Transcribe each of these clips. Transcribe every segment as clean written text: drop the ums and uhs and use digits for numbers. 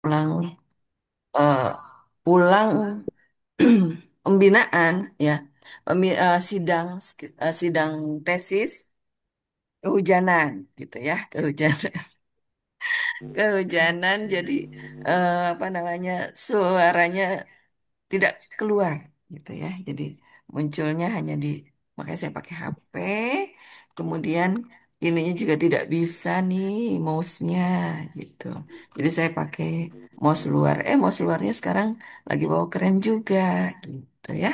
pulang eh, pulang pembinaan ya, sidang tesis kehujanan gitu ya, kehujanan. Kehujanan jadi apa namanya, suaranya tidak keluar gitu ya. Jadi munculnya hanya di, makanya saya pakai HP. Kemudian ininya juga tidak bisa nih mouse-nya gitu. Jadi saya pakai mouse luar. Mouse luarnya sekarang lagi bawa keren juga gitu ya.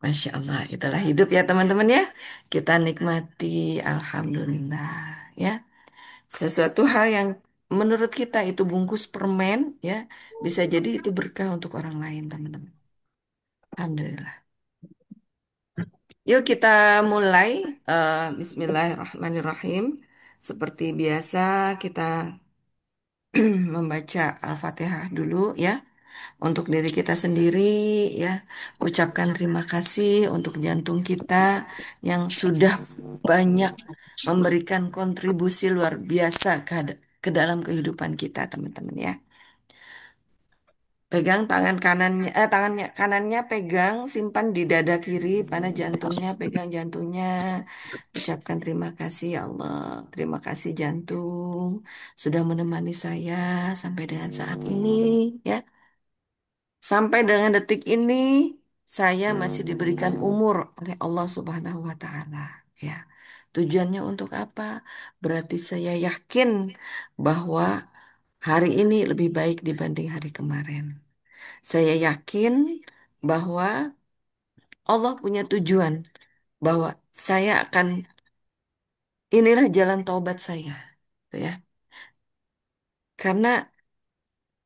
Masya Allah, itulah hidup ya teman-teman ya. Kita nikmati, alhamdulillah ya. Sesuatu hal yang menurut kita itu bungkus permen ya, bisa jadi itu berkah untuk orang lain teman-teman. Alhamdulillah. Yuk kita mulai. Bismillahirrahmanirrahim. Seperti biasa kita membaca Al-Fatihah dulu ya. Untuk diri kita sendiri ya. Ucapkan terima kasih untuk jantung kita yang sudah banyak memberikan kontribusi luar biasa ke dalam kehidupan kita teman-teman ya. Pegang tangan kanannya, tangannya kanannya pegang, simpan di dada kiri, mana jantungnya, pegang jantungnya. Ucapkan terima kasih ya Allah. Terima kasih jantung sudah menemani saya sampai dengan saat ini ya. Sampai dengan detik ini saya masih diberikan umur oleh Allah Subhanahu wa taala ya. Tujuannya untuk apa? Berarti saya yakin bahwa hari ini lebih baik dibanding hari kemarin. Saya yakin bahwa Allah punya tujuan bahwa saya akan, inilah jalan taubat saya, gitu ya. Karena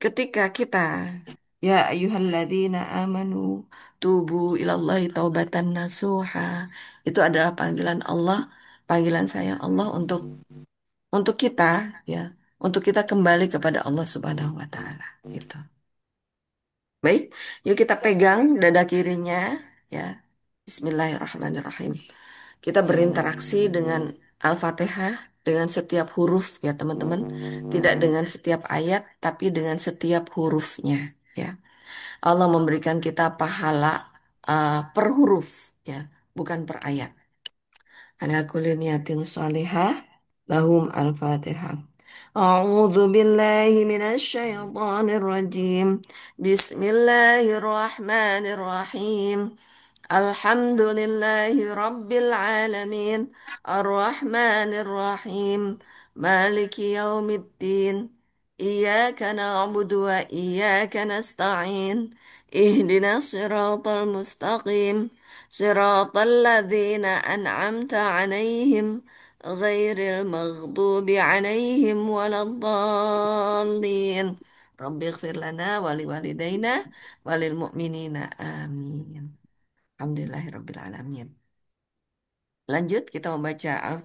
ketika kita ya ayyuhalladzina amanu tubu ilallahi taubatan nasuha, itu adalah panggilan Allah, panggilan sayang Allah untuk kita ya, untuk kita kembali kepada Allah Subhanahu wa taala gitu. Baik, yuk kita pegang dada kirinya ya. Bismillahirrahmanirrahim. Kita berinteraksi dengan Al-Fatihah dengan setiap huruf ya teman-teman. Tidak dengan setiap ayat, tapi dengan setiap hurufnya ya. Allah memberikan kita pahala per huruf ya, bukan per ayat. Ala kulli niyatin sholihah lahum al-Fatihah. A'udzu billahi minasy syaithanir rajim. Bismillahirrahmanirrahim. Alhamdulillahi Rabbil Alamin. Ar-Rahmanir Rahim. Maliki Yaumiddin. Iyyaka na'budu wa iyyaka nasta'in. Ihdina siratal mustaqim. Siratal ladzina an'amta 'alaihim. Ghairil maghdubi 'alaihim waladdallin. Rabbi ighfir lana wa liwalidayna walil mu'minina. Amin. Alhamdulillahirrabbilalamin. Lanjut, kita membaca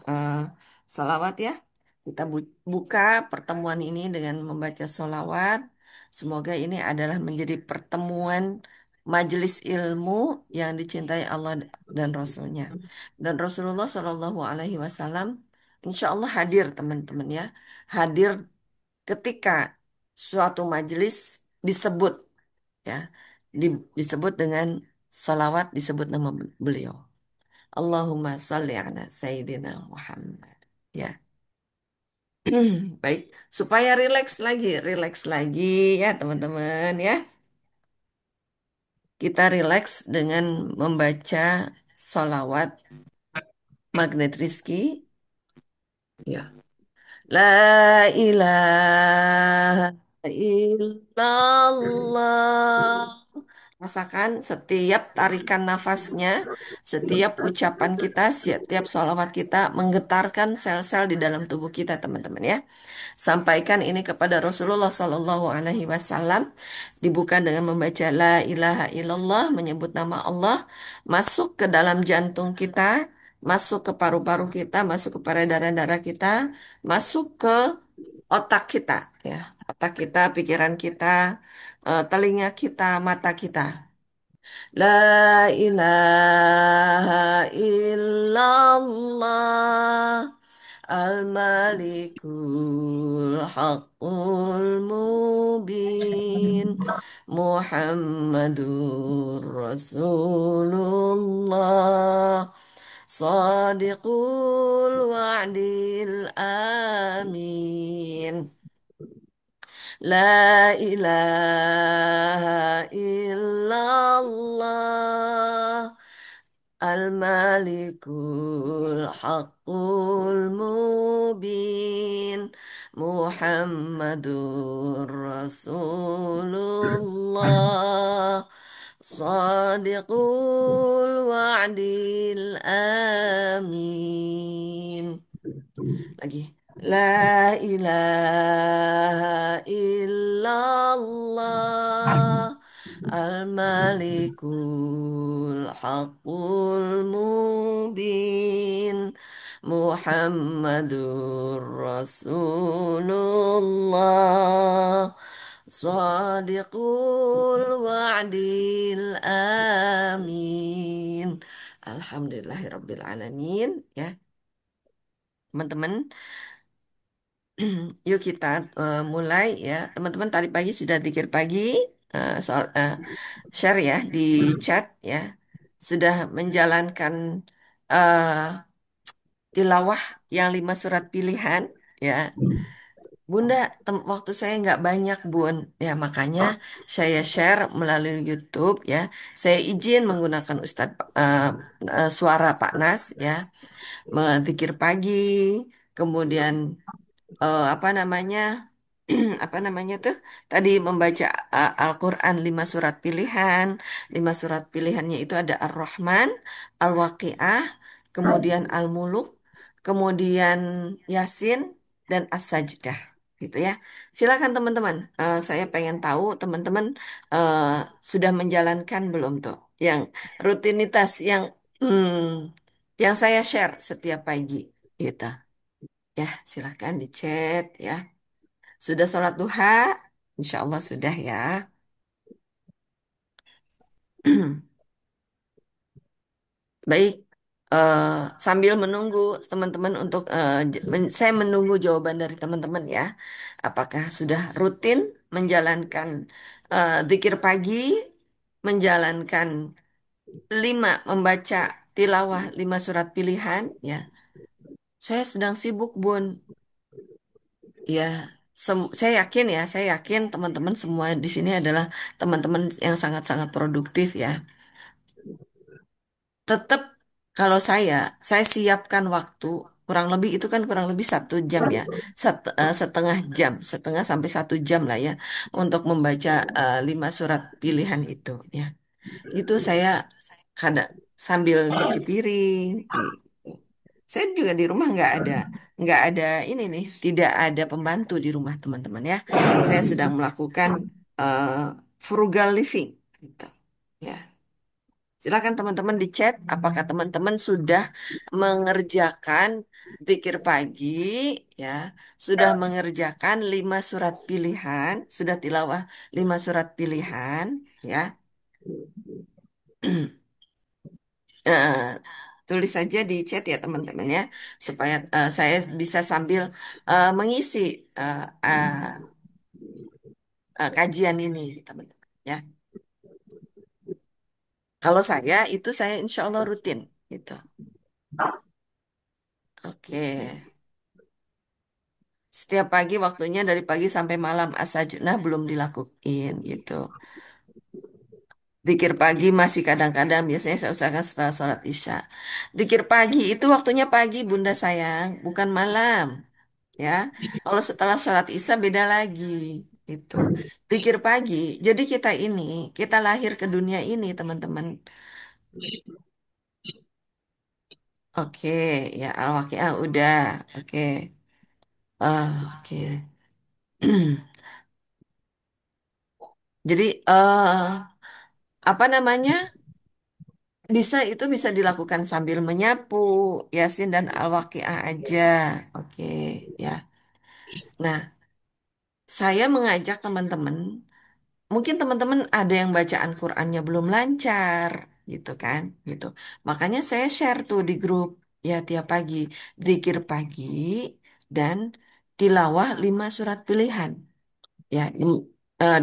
salawat ya. Kita buka pertemuan ini dengan membaca salawat. Semoga ini adalah menjadi pertemuan majelis ilmu yang dicintai Allah dan Rasulnya. Dan Rasulullah Shallallahu Alaihi Wasallam, insya Allah hadir teman-teman ya. Hadir ketika suatu majelis disebut ya. Disebut dengan salawat, disebut nama beliau. Allahumma salli ala Sayyidina Muhammad. Ya, baik. Supaya rileks lagi ya teman-teman ya. Kita rileks dengan membaca solawat Magnet Rizki. Ya. La ilaha illallah. Rasakan setiap tarikan nafasnya, setiap ucapan kita, setiap sholawat kita menggetarkan sel-sel di dalam tubuh kita, teman-teman ya. Sampaikan ini kepada Rasulullah Shallallahu Alaihi Wasallam. Dibuka dengan membaca La ilaha illallah, menyebut nama Allah, masuk ke dalam jantung kita, masuk ke paru-paru kita, masuk ke peredaran darah kita, masuk ke otak kita, ya, otak kita, pikiran kita, telinga kita, mata kita. La ilaha illallah al-malikul haqqul mubin. Muhammadur Rasulullah Sadiqul wa'dil amin La ilaha illallah Al-Malikul Haqqul Mubin Muhammadur Rasulullah Sadiqul Wa'dil Amin lagi La ilaha illallah Al-Malikul Haqqul Mubin Muhammadur Rasulullah Sadiqul Wa'dil Amin Alhamdulillahirabbil alamin ya teman-teman. Yuk kita mulai ya. Teman-teman tadi pagi sudah zikir pagi soal share ya di chat ya. Sudah menjalankan eh, tilawah yang 5 surat pilihan ya. Bunda, waktu saya nggak banyak, Bun. Ya, makanya saya share melalui YouTube ya. Saya izin menggunakan suara Pak Nas ya. Zikir pagi, kemudian apa namanya apa namanya tuh tadi membaca Al-Quran 5 surat pilihan 5 surat pilihannya itu ada Ar-Rahman Al-Waqiah kemudian Al-Muluk kemudian Yasin dan As-Sajdah gitu ya silakan teman-teman. Saya pengen tahu teman-teman eh, sudah menjalankan belum tuh yang rutinitas yang saya share setiap pagi gitu ya silakan di chat ya sudah sholat duha? Insya Allah sudah ya. Baik, eh, sambil menunggu teman-teman untuk saya menunggu jawaban dari teman-teman ya. Apakah sudah rutin menjalankan zikir pagi, menjalankan membaca tilawah 5 surat pilihan ya. Saya sedang sibuk, Bun. Ya, saya yakin teman-teman semua di sini adalah teman-teman yang sangat-sangat produktif ya. Tetap kalau saya siapkan waktu kurang lebih itu kan kurang lebih 1 jam ya, setengah sampai 1 jam lah ya untuk membaca 5 surat pilihan itu ya. Itu saya kadang sambil nyuci piring. Saya juga di rumah nggak ada ini nih, tidak ada pembantu di rumah teman-teman ya. Saya sedang melakukan eh, frugal living gitu. Ya. Silakan teman-teman di chat apakah teman-teman sudah mengerjakan zikir pagi ya, sudah mengerjakan 5 surat pilihan, sudah tilawah 5 surat pilihan ya. Eh, tulis saja di chat ya teman-teman ya supaya saya bisa sambil mengisi eh, eh, kajian ini teman-teman ya. Kalau saya insya Allah rutin gitu. Oke. Setiap pagi waktunya dari pagi sampai malam asajna belum dilakuin gitu. Dikir pagi masih kadang-kadang biasanya saya usahakan setelah sholat isya. Dikir pagi itu waktunya pagi Bunda sayang, bukan malam ya. Kalau setelah sholat isya beda lagi itu. Dikir pagi. Jadi kita lahir ke dunia ini teman-teman. Oke ya Al-Waqiah udah. Oke. Oke. Jadi apa namanya? Itu bisa dilakukan sambil menyapu, Yasin dan Al-Waqiah aja. Oke, ya. Nah, saya mengajak teman-teman, mungkin teman-teman ada yang bacaan Qur'annya belum lancar, gitu kan, gitu. Makanya saya share tuh di grup, ya tiap pagi, zikir pagi dan tilawah 5 surat pilihan. Ya,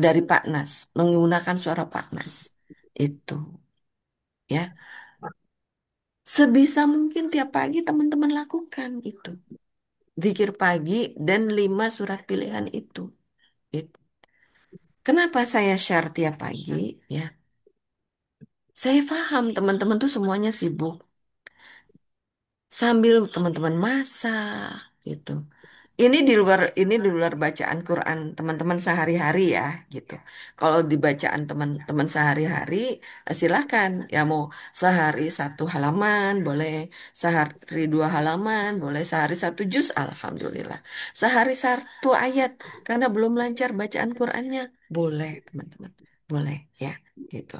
dari Pak Nas, menggunakan suara Pak Nas. Itu, ya. Sebisa mungkin tiap pagi teman-teman lakukan itu. Zikir pagi dan 5 surat pilihan itu. It- Kenapa saya share tiap pagi? Ya, saya paham teman-teman tuh semuanya sibuk. Sambil teman-teman masak gitu. Ini di luar bacaan Quran teman-teman sehari-hari ya gitu. Kalau di bacaan teman-teman sehari-hari silakan ya mau sehari 1 halaman boleh, sehari 2 halaman boleh, sehari 1 juz alhamdulillah. Sehari 1 ayat karena belum lancar bacaan Qurannya boleh teman-teman. Boleh ya gitu.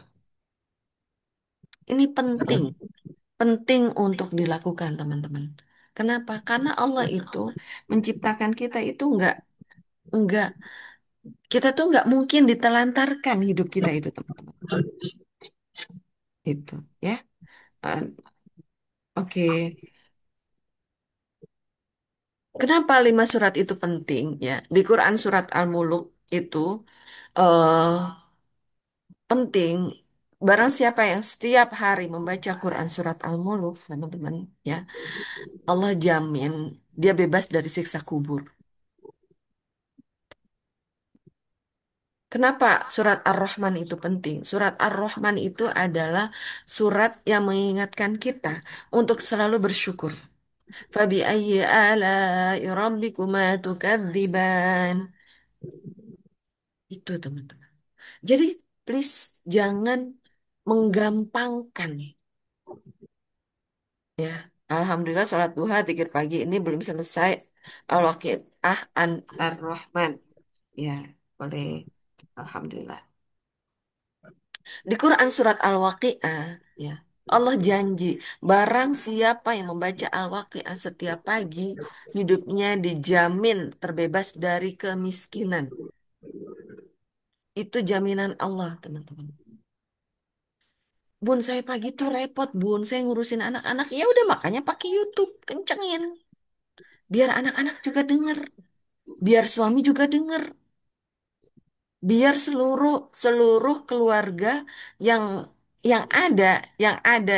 Ini penting. Penting untuk dilakukan, teman-teman. Kenapa? Karena Allah itu menciptakan kita itu enggak, kita tuh enggak mungkin ditelantarkan hidup kita itu, teman-teman. Itu, ya. Eh, Oke. Kenapa 5 surat itu penting? Ya, di Quran surat Al-Muluk itu eh penting. Barang siapa yang setiap hari membaca Quran surat Al-Muluk, teman-teman, ya, Allah jamin dia bebas dari siksa kubur. Kenapa surat Ar-Rahman itu penting? Surat Ar-Rahman itu adalah surat yang mengingatkan kita untuk selalu bersyukur. Fabi ayyi ala'i rabbikuma tukadziban. Itu teman-teman. Jadi please jangan menggampangkan ya. Alhamdulillah sholat duha zikir pagi ini belum selesai. Al-Waqi'ah Ar-Rahman. Ya, boleh. Alhamdulillah. Di Quran surat Al-Waqi'ah, ya, Allah janji, barang siapa yang membaca Al-Waqi'ah setiap pagi, hidupnya dijamin terbebas dari kemiskinan. Itu jaminan Allah, teman-teman. Bun, saya pagi tuh repot, Bun. Saya ngurusin anak-anak. Ya udah, makanya pakai YouTube, kencengin. Biar anak-anak juga denger. Biar suami juga denger. Biar seluruh seluruh keluarga yang yang ada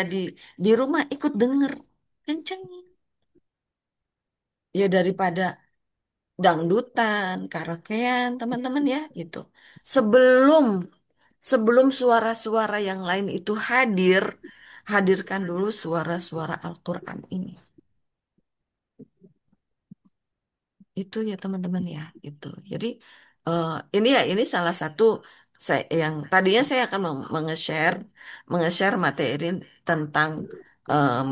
di rumah ikut denger, kencengin ya daripada dangdutan karaokean teman-teman ya gitu. Sebelum sebelum suara-suara yang lain itu hadir, hadirkan dulu suara-suara Al-Quran ini. Itu ya teman-teman ya, itu. Jadi eh, ini salah satu yang tadinya saya akan menge-share materi tentang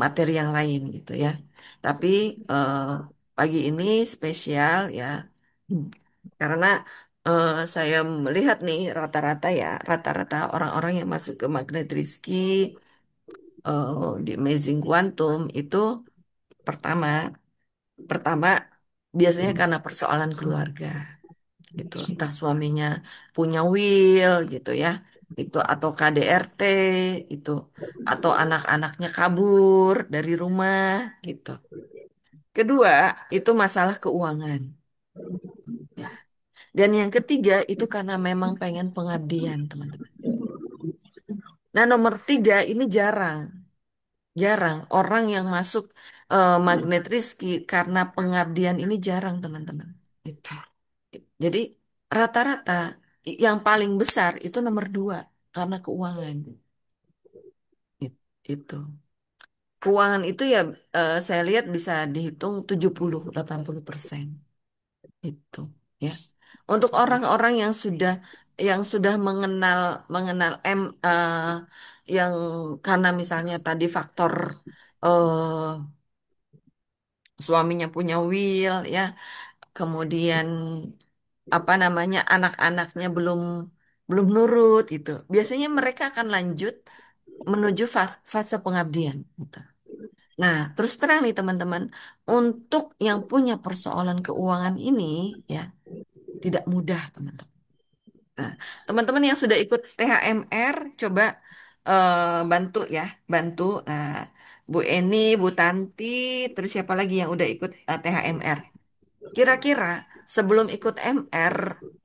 materi yang lain gitu ya. Tapi eh, pagi ini spesial ya. Hmm. Karena saya melihat nih rata-rata orang-orang yang masuk ke Magnet Rizky di Amazing Quantum itu pertama pertama biasanya karena persoalan keluarga gitu, entah suaminya punya will gitu ya, itu atau KDRT itu, atau anak-anaknya kabur dari rumah gitu. Kedua itu masalah keuangan ya, dan yang ketiga itu karena memang pengen pengabdian teman-teman. Nah, nomor tiga ini jarang jarang orang yang masuk Magnet Rizky karena pengabdian, ini jarang teman-teman. Itu. Jadi rata-rata yang paling besar itu nomor 2 karena keuangan. Itu. Keuangan itu ya saya lihat bisa dihitung 70-80%. Itu ya. Untuk orang-orang yang sudah mengenal mengenal yang karena misalnya tadi faktor eh, suaminya punya will ya, kemudian apa namanya anak-anaknya belum belum nurut gitu. Biasanya mereka akan lanjut menuju fase pengabdian gitu. Nah, terus terang nih teman-teman, untuk yang punya persoalan keuangan ini ya tidak mudah teman-teman. Nah, teman-teman yang sudah ikut THMR coba bantu ya, bantu. Nah, Bu Eni, Bu Tanti, terus siapa lagi yang udah ikut THMR? Kira-kira sebelum ikut MR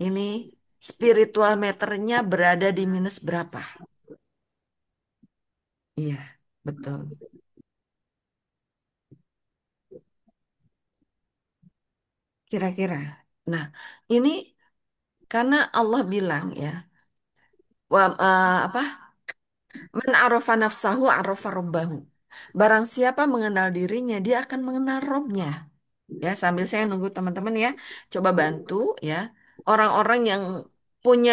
ini Spiritual meternya berada di minus berapa? Iya, betul. Kira-kira. Nah, ini karena Allah bilang ya, apa? Man arafa nafsahu arafa robbahu. Barang siapa mengenal dirinya, dia akan mengenal Robnya. Ya, sambil saya nunggu teman-teman ya, coba bantu ya. Orang-orang yang punya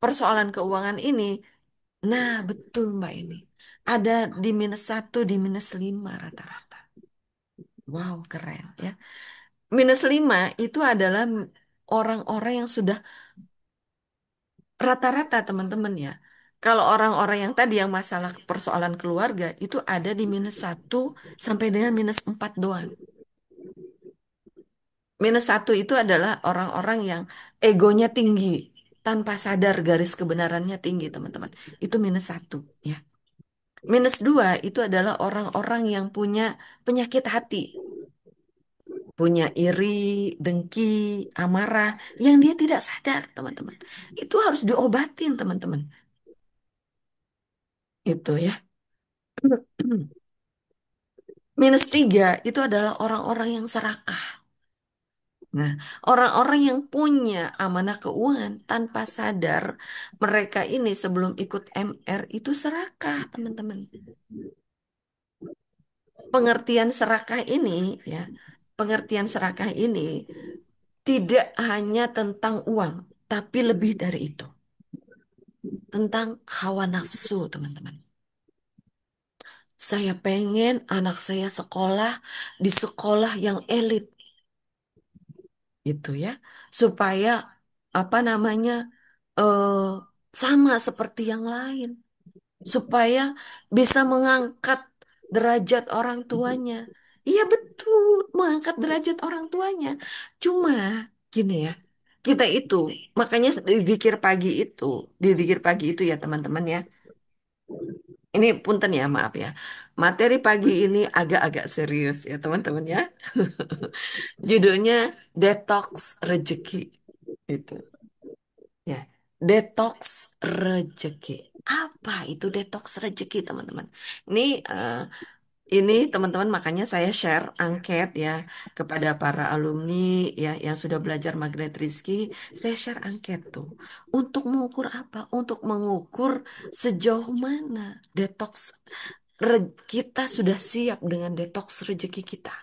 persoalan keuangan ini, nah betul Mbak ini. Ada di minus satu, di minus lima rata-rata. Wow, keren ya. Minus lima itu adalah orang-orang yang sudah rata-rata teman-teman ya. Kalau orang-orang yang tadi yang masalah persoalan keluarga itu ada di minus satu sampai dengan minus empat doang. Minus satu itu adalah orang-orang yang egonya tinggi, tanpa sadar garis kebenarannya tinggi teman-teman. Itu minus satu ya. Minus dua itu adalah orang-orang yang punya penyakit hati, punya iri, dengki, amarah, yang dia tidak sadar teman-teman. Itu harus diobatin teman-teman. Itu ya. Minus tiga itu adalah orang-orang yang serakah. Nah, orang-orang yang punya amanah keuangan tanpa sadar mereka ini sebelum ikut MR itu serakah, teman-teman. Pengertian serakah ini ya, pengertian serakah ini tidak hanya tentang uang, tapi lebih dari itu, tentang hawa nafsu, teman-teman. Saya pengen anak saya sekolah di sekolah yang elit gitu ya, supaya apa namanya eh sama seperti yang lain, supaya bisa mengangkat derajat orang tuanya. Iya betul, mengangkat derajat orang tuanya. Cuma gini ya, kita itu makanya di zikir pagi itu ya teman-teman ya. Ini punten ya, maaf ya. Materi pagi ini agak-agak serius ya teman-teman ya. Judulnya Detox Rezeki. Itu. Ya, detox rezeki. Apa itu detox rezeki, teman-teman? Ini eh, ini teman-teman makanya saya share angket ya kepada para alumni ya yang sudah belajar Magnet Rizky. Saya share angket tuh untuk mengukur apa? Untuk mengukur sejauh mana detox kita sudah siap dengan detox rezeki kita.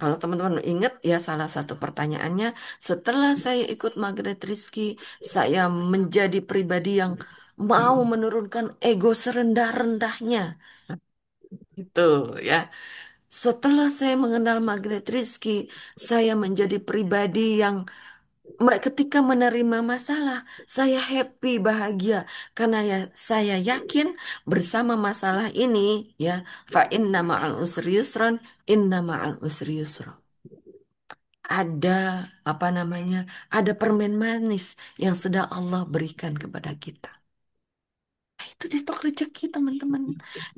Kalau teman-teman ingat ya salah satu pertanyaannya, setelah saya ikut Magnet Rizky, saya menjadi pribadi yang mau menurunkan ego serendah-rendahnya. Itu ya. Setelah saya mengenal Magnet Rizky, saya menjadi pribadi yang ketika menerima masalah, saya happy, bahagia. Karena ya saya yakin bersama masalah ini, ya, fa inna ma'al usri yusran, inna ma'al usri yusra. Ada apa namanya, ada permen manis yang sedang Allah berikan kepada kita. Nah, itu detok rezeki teman-teman.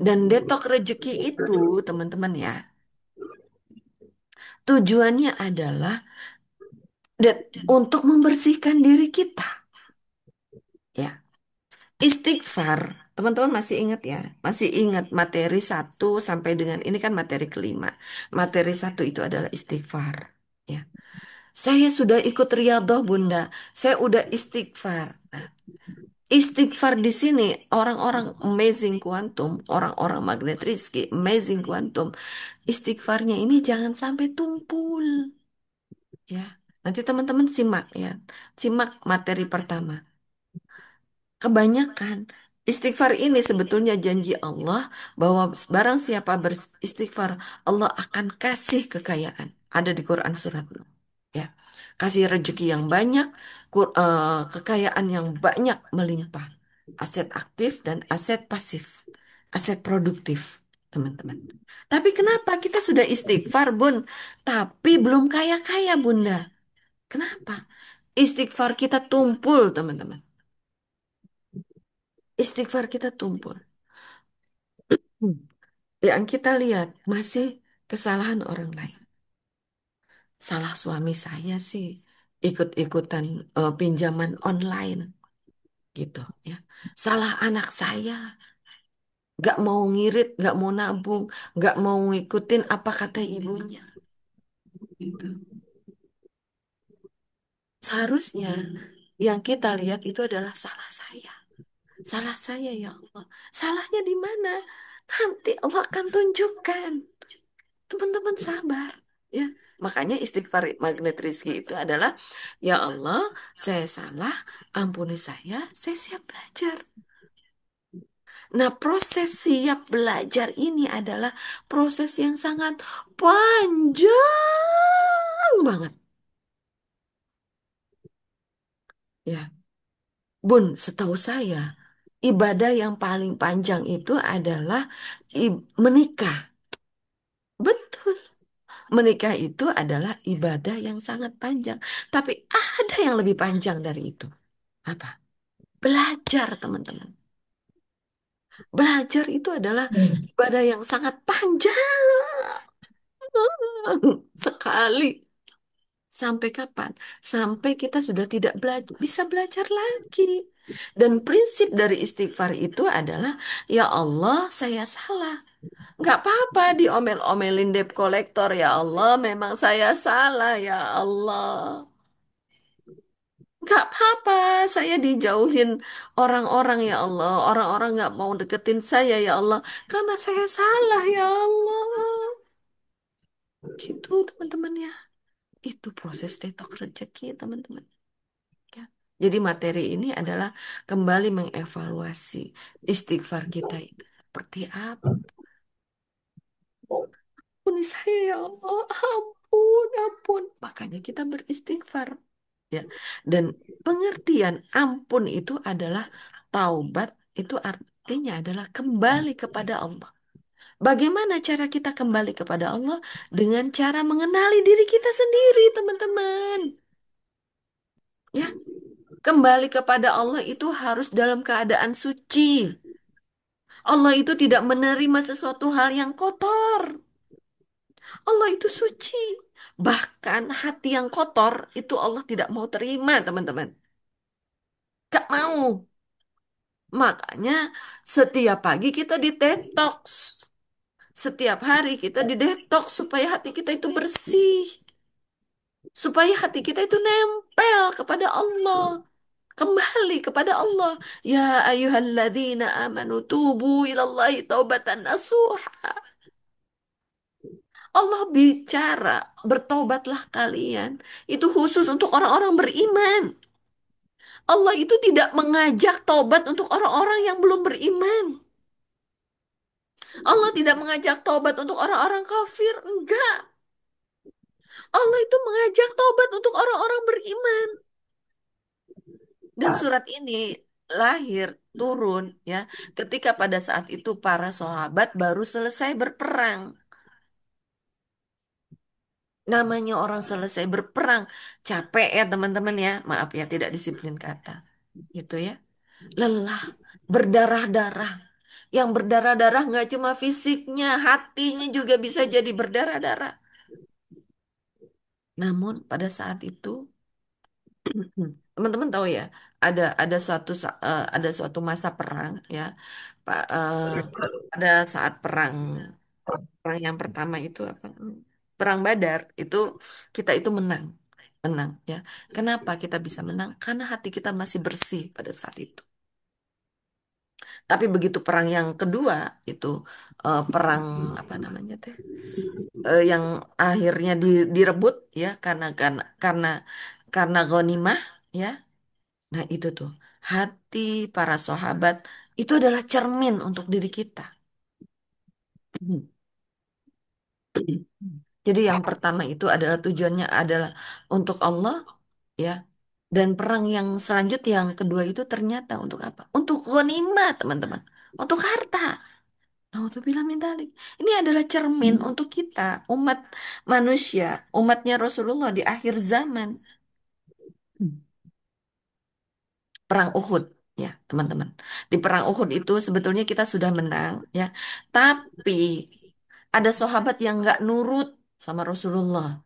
Dan detok rezeki itu teman-teman ya, tujuannya adalah untuk membersihkan diri kita. Ya, istighfar. Teman-teman masih ingat ya? Masih ingat materi satu sampai dengan ini kan materi kelima. Materi satu itu adalah istighfar. Ya. Saya sudah ikut riyadhah Bunda. Saya udah istighfar. Nah, istighfar di sini orang-orang amazing quantum, orang-orang magnet Rizki, amazing quantum. Istighfarnya ini jangan sampai tumpul, ya. Nanti teman-teman simak ya, simak materi pertama. Kebanyakan istighfar ini sebetulnya janji Allah bahwa barang siapa beristighfar, Allah akan kasih kekayaan. Ada di Quran surat Nuh. Ya, kasih rezeki yang banyak, kekayaan yang banyak melimpah, aset aktif dan aset pasif, aset produktif, teman-teman. Tapi kenapa kita sudah istighfar, Bun, tapi belum kaya-kaya, Bunda? Kenapa? Istighfar kita tumpul, teman-teman. Istighfar kita tumpul. Hmm. Yang kita lihat masih kesalahan orang lain. Salah suami saya sih. ikut-ikutan pinjaman online gitu ya. Salah anak saya, nggak mau ngirit, nggak mau nabung, nggak mau ngikutin apa kata ibunya. Gitu. Seharusnya yang kita lihat itu adalah salah saya. Salah saya ya Allah. Salahnya di mana? Nanti Allah akan tunjukkan. Teman-teman sabar. Ya, makanya istighfar magnet rizki itu adalah, ya Allah, saya salah, ampuni saya siap belajar. Nah, proses siap belajar ini adalah proses yang sangat panjang banget. Ya, Bun, setahu saya, ibadah yang paling panjang itu adalah menikah. Betul. Menikah itu adalah ibadah yang sangat panjang. Tapi ada yang lebih panjang dari itu. Apa? Belajar, teman-teman. Belajar itu adalah ibadah yang sangat panjang sekali. Sampai kapan? Sampai kita sudah tidak bisa belajar lagi. Dan prinsip dari istighfar itu adalah, ya Allah, saya salah. Nggak apa-apa diomel-omelin debt collector, ya Allah, memang saya salah, ya Allah. Nggak apa-apa, saya dijauhin orang-orang, ya Allah. Orang-orang nggak mau deketin saya, ya Allah. Karena saya salah, ya Allah. Gitu, teman-teman ya. Itu proses detok rezeki, teman-teman. Ya. Jadi materi ini adalah kembali mengevaluasi istighfar kita itu seperti apa. Ampuni saya ya Allah, ampun, ampun. Makanya kita beristighfar. Ya. Dan pengertian ampun itu adalah taubat, itu artinya adalah kembali kepada Allah. Bagaimana cara kita kembali kepada Allah? Dengan cara mengenali diri kita sendiri, teman-teman. Ya, kembali kepada Allah itu harus dalam keadaan suci. Allah itu tidak menerima sesuatu hal yang kotor. Allah itu suci. Bahkan hati yang kotor itu Allah tidak mau terima, teman-teman. Gak mau. Makanya setiap pagi kita detox. Setiap hari kita didetox supaya hati kita itu bersih. Supaya hati kita itu nempel kepada Allah. Kembali kepada Allah. Ya ayyuhalladzina amanu tubu ilallahi taubatan nasuha. Allah bicara, bertobatlah kalian. Itu khusus untuk orang-orang beriman. Allah itu tidak mengajak tobat untuk orang-orang yang belum beriman. Allah tidak mengajak tobat untuk orang-orang kafir. Enggak. Allah itu mengajak tobat untuk orang-orang beriman. Dan surat ini lahir, turun ya, ketika pada saat itu para sahabat baru selesai berperang. Namanya orang selesai berperang, capek ya teman-teman ya. Maaf ya tidak disiplin kata. Gitu ya. Lelah, berdarah-darah. Yang berdarah-darah nggak cuma fisiknya, hatinya juga bisa jadi berdarah-darah. Namun pada saat itu teman-teman tahu ya, ada suatu masa perang ya. Pak, pada saat perang yang pertama itu apa? Perang Badar itu kita itu menang, menang ya. Kenapa kita bisa menang? Karena hati kita masih bersih pada saat itu. Tapi begitu perang yang kedua itu perang apa namanya teh? Yang akhirnya direbut ya karena ghanimah ya. Nah, itu tuh hati para sahabat itu adalah cermin untuk diri kita. Jadi yang pertama itu adalah tujuannya adalah untuk Allah ya. Dan perang yang selanjutnya yang kedua itu ternyata untuk apa? Untuk ghanimah, teman-teman. Untuk harta. Nauzubillah min dzalik. Ini adalah cermin untuk kita, umat manusia, umatnya Rasulullah di akhir zaman. Perang Uhud, ya, teman-teman. Di perang Uhud itu sebetulnya kita sudah menang, ya. Tapi ada sahabat yang nggak nurut sama Rasulullah.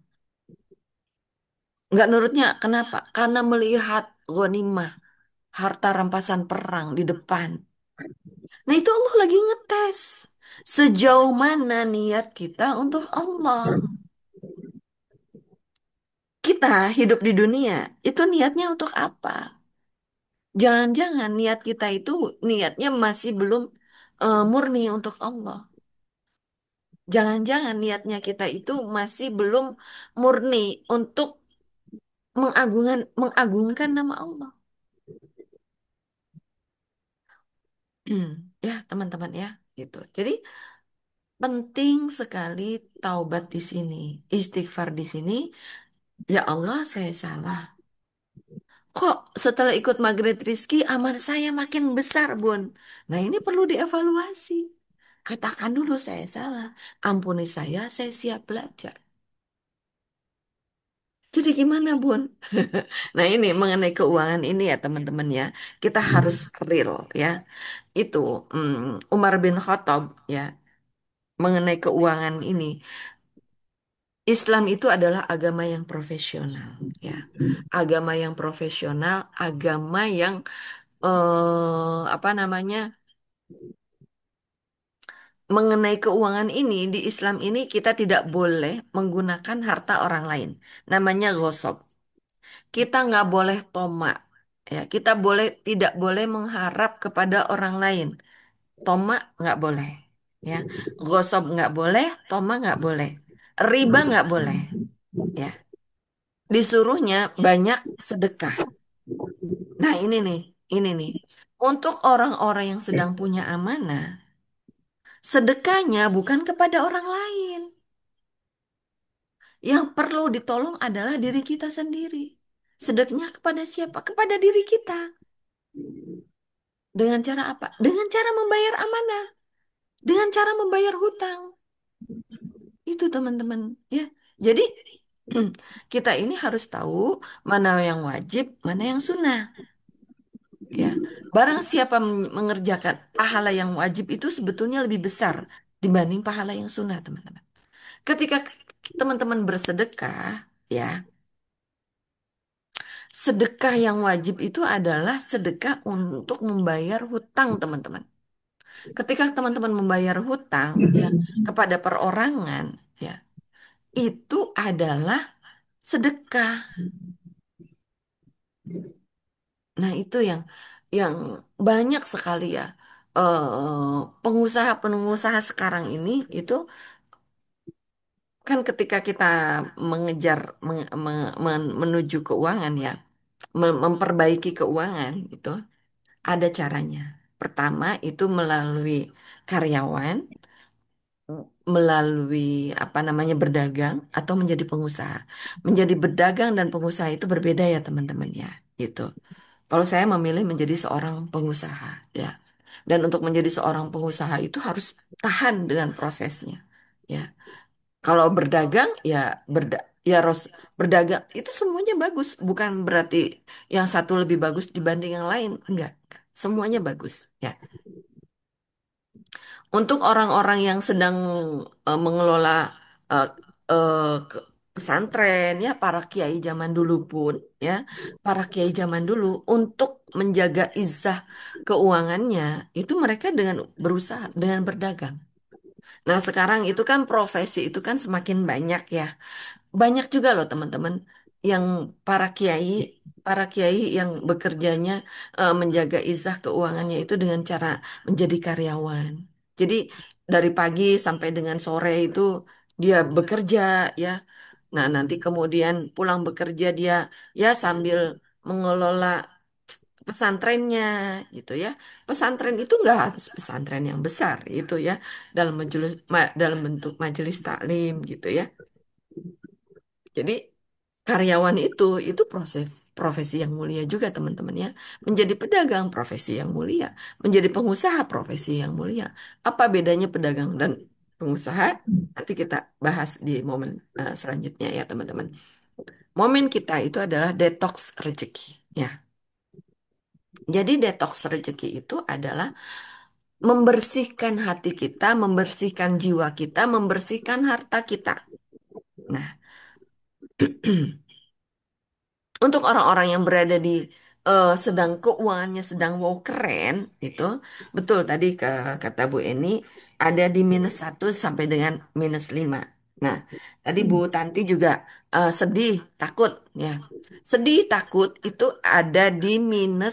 Nggak nurutnya kenapa? Karena melihat ghanimah, harta rampasan perang di depan. Nah itu Allah lagi ngetes. Sejauh mana niat kita untuk Allah. Kita hidup di dunia, itu niatnya untuk apa? Jangan-jangan niat kita itu niatnya masih belum murni untuk Allah. Jangan-jangan niatnya kita itu masih belum murni untuk mengagungkan nama Allah. Ya, teman-teman ya, gitu. Jadi penting sekali taubat di sini, istighfar di sini. Ya Allah, saya salah. Kok setelah ikut Maghrib Rizky, amal saya makin besar, Bun. Nah, ini perlu dievaluasi. Katakan dulu saya salah. Ampuni saya siap belajar. Jadi gimana, Bun? Nah, ini mengenai keuangan ini ya, teman-teman ya. Kita harus real ya. Itu Umar bin Khattab ya, mengenai keuangan ini. Islam itu adalah agama yang profesional ya. Agama yang profesional, agama yang apa namanya? Mengenai keuangan ini di Islam ini kita tidak boleh menggunakan harta orang lain. Namanya ghosob. Kita nggak boleh toma. Ya, kita tidak boleh mengharap kepada orang lain. Toma nggak boleh. Ya, ghosob nggak boleh, toma nggak boleh, riba nggak boleh. Ya, disuruhnya banyak sedekah. Nah ini nih. Untuk orang-orang yang sedang punya amanah, sedekahnya bukan kepada orang lain. Yang perlu ditolong adalah diri kita sendiri. Sedekahnya kepada siapa? Kepada diri kita. Dengan cara apa? Dengan cara membayar amanah. Dengan cara membayar hutang. Itu teman-teman. Ya. Jadi kita ini harus tahu mana yang wajib, mana yang sunnah. Ya. Barang siapa mengerjakan pahala yang wajib itu sebetulnya lebih besar dibanding pahala yang sunnah, teman-teman. Ketika teman-teman bersedekah, ya, sedekah yang wajib itu adalah sedekah untuk membayar hutang, teman-teman. Ketika teman-teman membayar hutang, ya, kepada perorangan, ya, itu adalah sedekah. Nah, itu yang banyak sekali ya pengusaha-pengusaha sekarang ini itu kan ketika kita mengejar menuju keuangan ya, memperbaiki keuangan itu ada caranya. Pertama itu melalui karyawan, melalui apa namanya berdagang atau menjadi pengusaha. Menjadi berdagang dan pengusaha itu berbeda ya teman-teman ya, gitu. Kalau saya memilih menjadi seorang pengusaha ya. Dan untuk menjadi seorang pengusaha itu harus tahan dengan prosesnya. Ya. Kalau berdagang ya berdagang itu semuanya bagus, bukan berarti yang satu lebih bagus dibanding yang lain. Enggak. Semuanya bagus ya. Untuk orang-orang yang sedang mengelola eh, pesantren ya para kiai zaman dulu pun ya para kiai zaman dulu untuk menjaga izah keuangannya itu mereka dengan berusaha dengan berdagang. Nah sekarang itu kan profesi itu kan semakin banyak ya. Banyak juga loh teman-teman yang para kiai, para kiai yang bekerjanya menjaga izah keuangannya itu dengan cara menjadi karyawan. Jadi dari pagi sampai dengan sore itu dia bekerja ya. Nah, nanti kemudian pulang bekerja dia ya sambil mengelola pesantrennya gitu ya. Pesantren itu enggak harus pesantren yang besar itu ya dalam bentuk majelis taklim gitu ya. Jadi karyawan itu proses profesi yang mulia juga teman-teman ya. Menjadi pedagang profesi yang mulia, menjadi pengusaha profesi yang mulia. Apa bedanya pedagang dan pengusaha? Nanti kita bahas di momen selanjutnya ya teman-teman. Momen kita itu adalah detox rezeki ya. Jadi detox rezeki itu adalah membersihkan hati kita, membersihkan jiwa kita, membersihkan harta kita. Nah, Untuk orang-orang yang berada di sedang keuangannya sedang wow keren itu betul tadi kata Bu Eni ada di -1 sampai dengan -5. Nah, tadi Bu Tanti juga sedih, takut ya. Sedih, takut itu ada di hmm,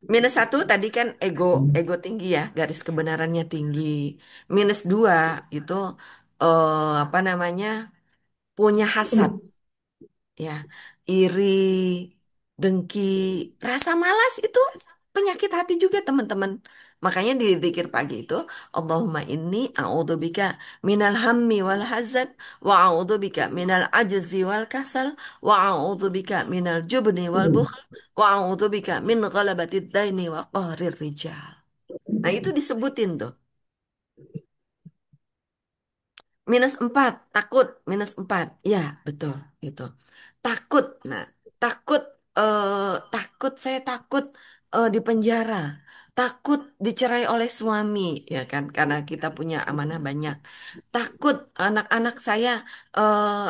-1 tadi kan ego ego tinggi ya, garis kebenarannya tinggi. -2 itu apa namanya? Punya hasad ya, iri, dengki, rasa malas itu penyakit hati juga teman-teman. Makanya di zikir pagi itu Allahumma inni a'udzubika minal hammi wal hazan wa a'udzubika minal ajzi wal kasal wa a'udzubika minal jubni wal bukhl wa a'udzubika min ghalabatid daini wa qahrir rijal. Nah, itu disebutin tuh. -4, takut, -4. Ya, betul, itu. Takut. Nah, takut, takut, saya takut di penjara. Takut dicerai oleh suami, ya kan? Karena kita punya amanah banyak. Takut anak-anak saya,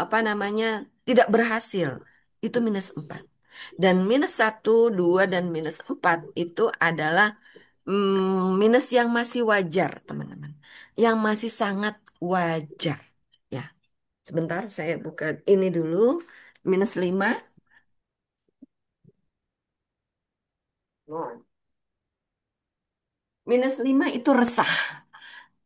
apa namanya, tidak berhasil. Itu -4. Dan -1, 2, dan -4 itu adalah minus yang masih wajar, teman-teman. Yang masih sangat wajar. Ya, sebentar saya buka ini dulu. -5. Oh. -5 itu resah,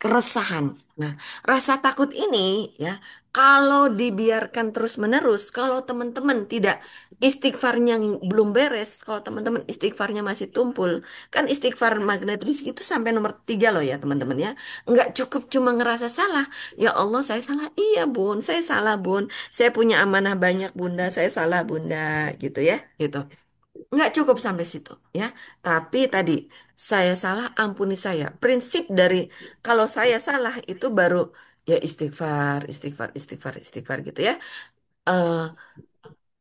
keresahan. Nah, rasa takut ini ya, kalau dibiarkan terus-menerus, kalau teman-teman tidak istighfarnya belum beres, kalau teman-teman istighfarnya masih tumpul, kan istighfar magnet rezeki itu sampai nomor 3 loh ya teman-teman ya. Nggak cukup cuma ngerasa salah. Ya Allah, saya salah. Iya bun, saya salah bun. Saya punya amanah banyak bunda, saya salah bunda, gitu ya, gitu. Nggak cukup sampai situ ya. Tapi tadi saya salah, ampuni saya. Prinsip dari kalau saya salah itu baru ya istighfar, istighfar, istighfar, istighfar gitu ya. Eh,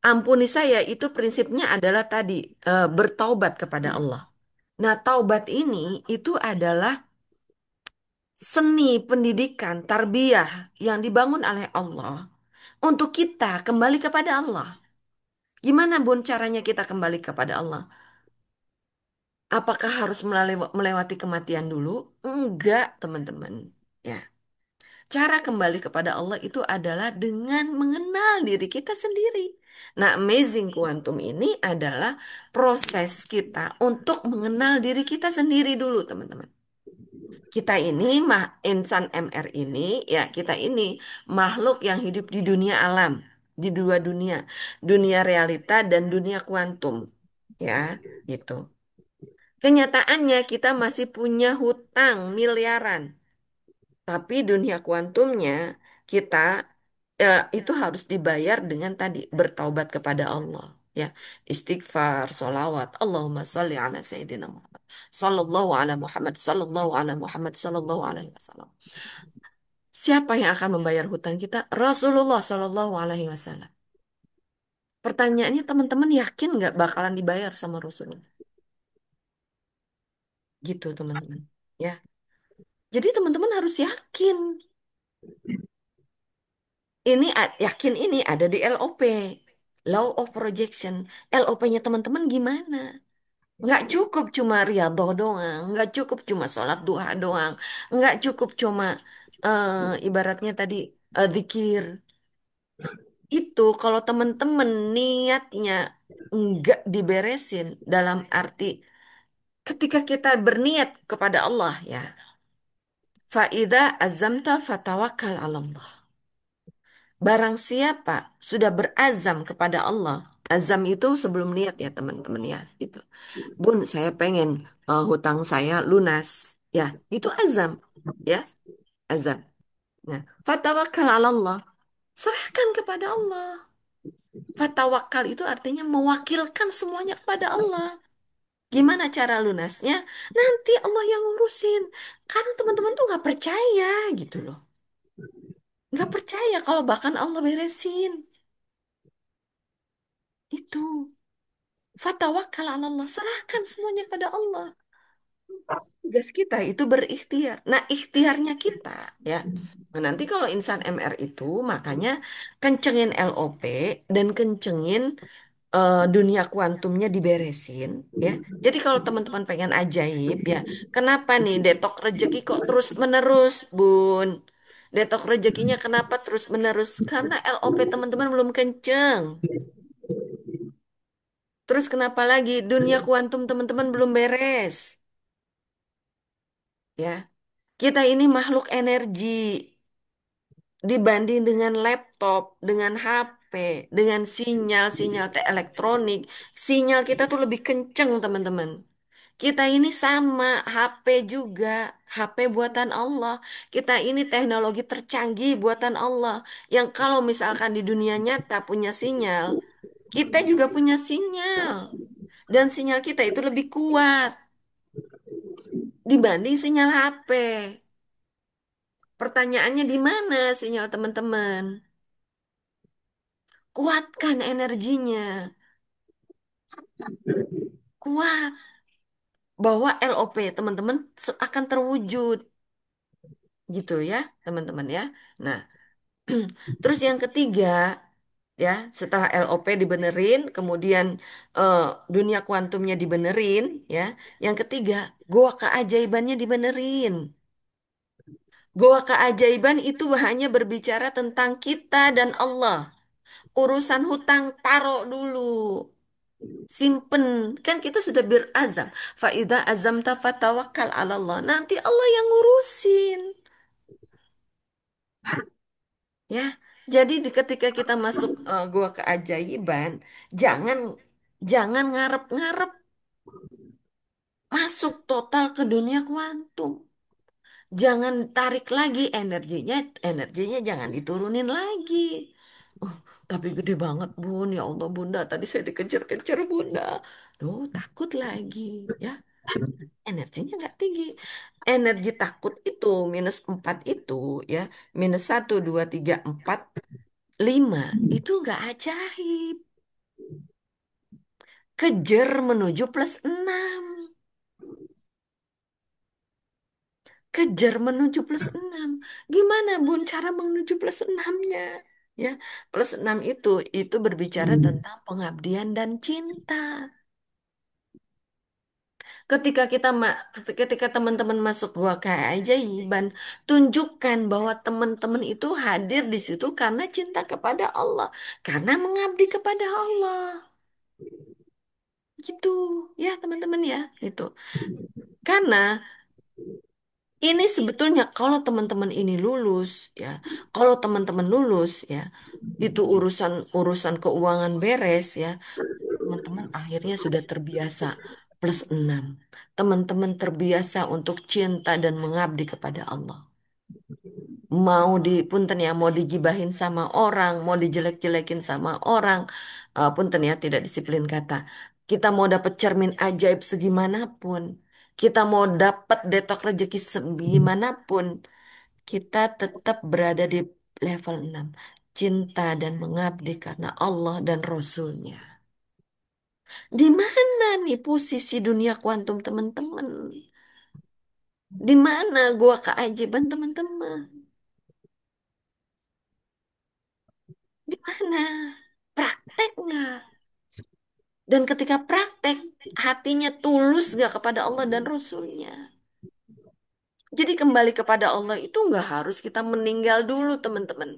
Ampuni saya itu prinsipnya adalah tadi bertaubat kepada Allah. Nah, taubat ini itu adalah seni pendidikan tarbiyah yang dibangun oleh Allah untuk kita kembali kepada Allah. Gimana Bun caranya kita kembali kepada Allah? Apakah harus melewati kematian dulu? Enggak, teman-teman. Ya, cara kembali kepada Allah itu adalah dengan mengenal diri kita sendiri. Nah, amazing quantum ini adalah proses kita untuk mengenal diri kita sendiri dulu, teman-teman. Kita ini insan MR ini, ya kita ini makhluk yang hidup di dunia alam, di dua dunia, dunia realita dan dunia kuantum. Ya, gitu. Kenyataannya kita masih punya hutang miliaran, tapi dunia kuantumnya kita itu harus dibayar dengan tadi bertaubat kepada Allah. Ya, istighfar, solawat, Allahumma sholli ala Sayyidina Muhammad, sallallahu ala Muhammad, sallallahu ala Muhammad, sallallahu alaihi wasallam. Siapa yang akan membayar hutang kita? Rasulullah sallallahu alaihi wasallam. Pertanyaannya teman-teman yakin nggak bakalan dibayar sama Rasulullah? Gitu teman-teman. Ya, jadi teman-teman harus yakin. Ini yakin ini ada di LOP, Law of Projection. LOP-nya teman-teman gimana? Nggak cukup cuma riyadhah doang, nggak cukup cuma sholat duha doang, nggak cukup cuma ibaratnya tadi zikir. Itu kalau teman-teman niatnya nggak diberesin dalam arti ketika kita berniat kepada Allah ya. Faida azamta fatawakkal 'ala Allah. Barang siapa sudah berazam kepada Allah, azam itu sebelum niat ya teman-teman ya, itu. Bun, saya pengen hutang saya lunas. Ya, itu azam. Ya, azam. Nah, fatawakal 'ala Allah. Serahkan kepada Allah. Fatawakal itu artinya mewakilkan semuanya kepada Allah. Gimana cara lunasnya? Nanti Allah yang ngurusin. Karena teman-teman tuh nggak percaya gitu loh. Nggak percaya kalau bahkan Allah beresin. Itu. Fatawakal 'ala Allah, serahkan semuanya pada Allah. Tugas kita itu berikhtiar. Nah, ikhtiarnya kita ya. Nah, nanti kalau insan MR itu makanya kencengin LOP dan kencengin dunia kuantumnya diberesin ya. Jadi kalau teman-teman pengen ajaib ya, kenapa nih detok rezeki kok terus menerus, Bun? Detok rezekinya kenapa terus menerus? Karena LOP teman-teman belum kenceng. Terus kenapa lagi dunia kuantum teman-teman belum beres ya? Kita ini makhluk energi dibanding dengan laptop, dengan HP, dengan sinyal-sinyal elektronik. Sinyal kita tuh lebih kenceng, teman-teman. Kita ini sama, HP juga, HP buatan Allah. Kita ini teknologi tercanggih buatan Allah. Yang kalau misalkan di dunia nyata punya sinyal, kita juga punya sinyal. Dan sinyal kita itu lebih kuat dibanding sinyal HP. Pertanyaannya di mana sinyal teman-teman? Kuatkan energinya. Kuat. Bahwa LOP teman-teman akan terwujud. Gitu ya, teman-teman ya. Nah, terus yang ketiga, ya, setelah LOP dibenerin, kemudian eh, dunia kuantumnya dibenerin, ya. Yang ketiga, goa keajaibannya dibenerin. Goa keajaiban itu hanya berbicara tentang kita dan Allah. Urusan hutang taruh dulu. Simpen, kan kita sudah berazam. Faidah azam fatawakal ala Allah. Nanti Allah yang ngurusin, ya. Jadi ketika kita masuk gua keajaiban, jangan jangan ngarep-ngarep masuk total ke dunia kuantum. Jangan tarik lagi energinya, energinya jangan diturunin lagi. Oh, tapi gede banget, Bun. Ya Allah, Bunda. Tadi saya dikejar-kejar, Bunda. Duh, takut lagi, ya. Energinya nggak tinggi. Energi takut itu -4 itu ya, -1, 2, 3, 4, 5 itu nggak ajaib. Kejar menuju +6. Kejar menuju +6. Gimana Bun cara menuju +6-nya? Ya, +6 itu berbicara tentang pengabdian dan cinta. Ketika teman-teman masuk gua keajaiban, tunjukkan bahwa teman-teman itu hadir di situ karena cinta kepada Allah, karena mengabdi kepada Allah. Gitu, ya teman-teman ya, itu. Karena ini sebetulnya kalau teman-teman ini lulus, ya, kalau teman-teman lulus, ya, itu urusan urusan keuangan beres, ya. Teman-teman akhirnya sudah terbiasa +6. Teman-teman terbiasa untuk cinta dan mengabdi kepada Allah. Mau punten ya, mau digibahin sama orang, mau dijelek-jelekin sama orang, punten ya, tidak disiplin kata. Kita mau dapat cermin ajaib segimanapun, kita mau dapat detok rezeki segimanapun, kita tetap berada di level 6. Cinta dan mengabdi karena Allah dan Rasulnya. Di mana nih posisi dunia kuantum teman-teman? Di mana gua keajaiban teman-teman? Di mana? Praktek nggak? Dan ketika praktek, hatinya tulus nggak kepada Allah dan Rasulnya? Jadi kembali kepada Allah itu nggak harus kita meninggal dulu, teman-teman.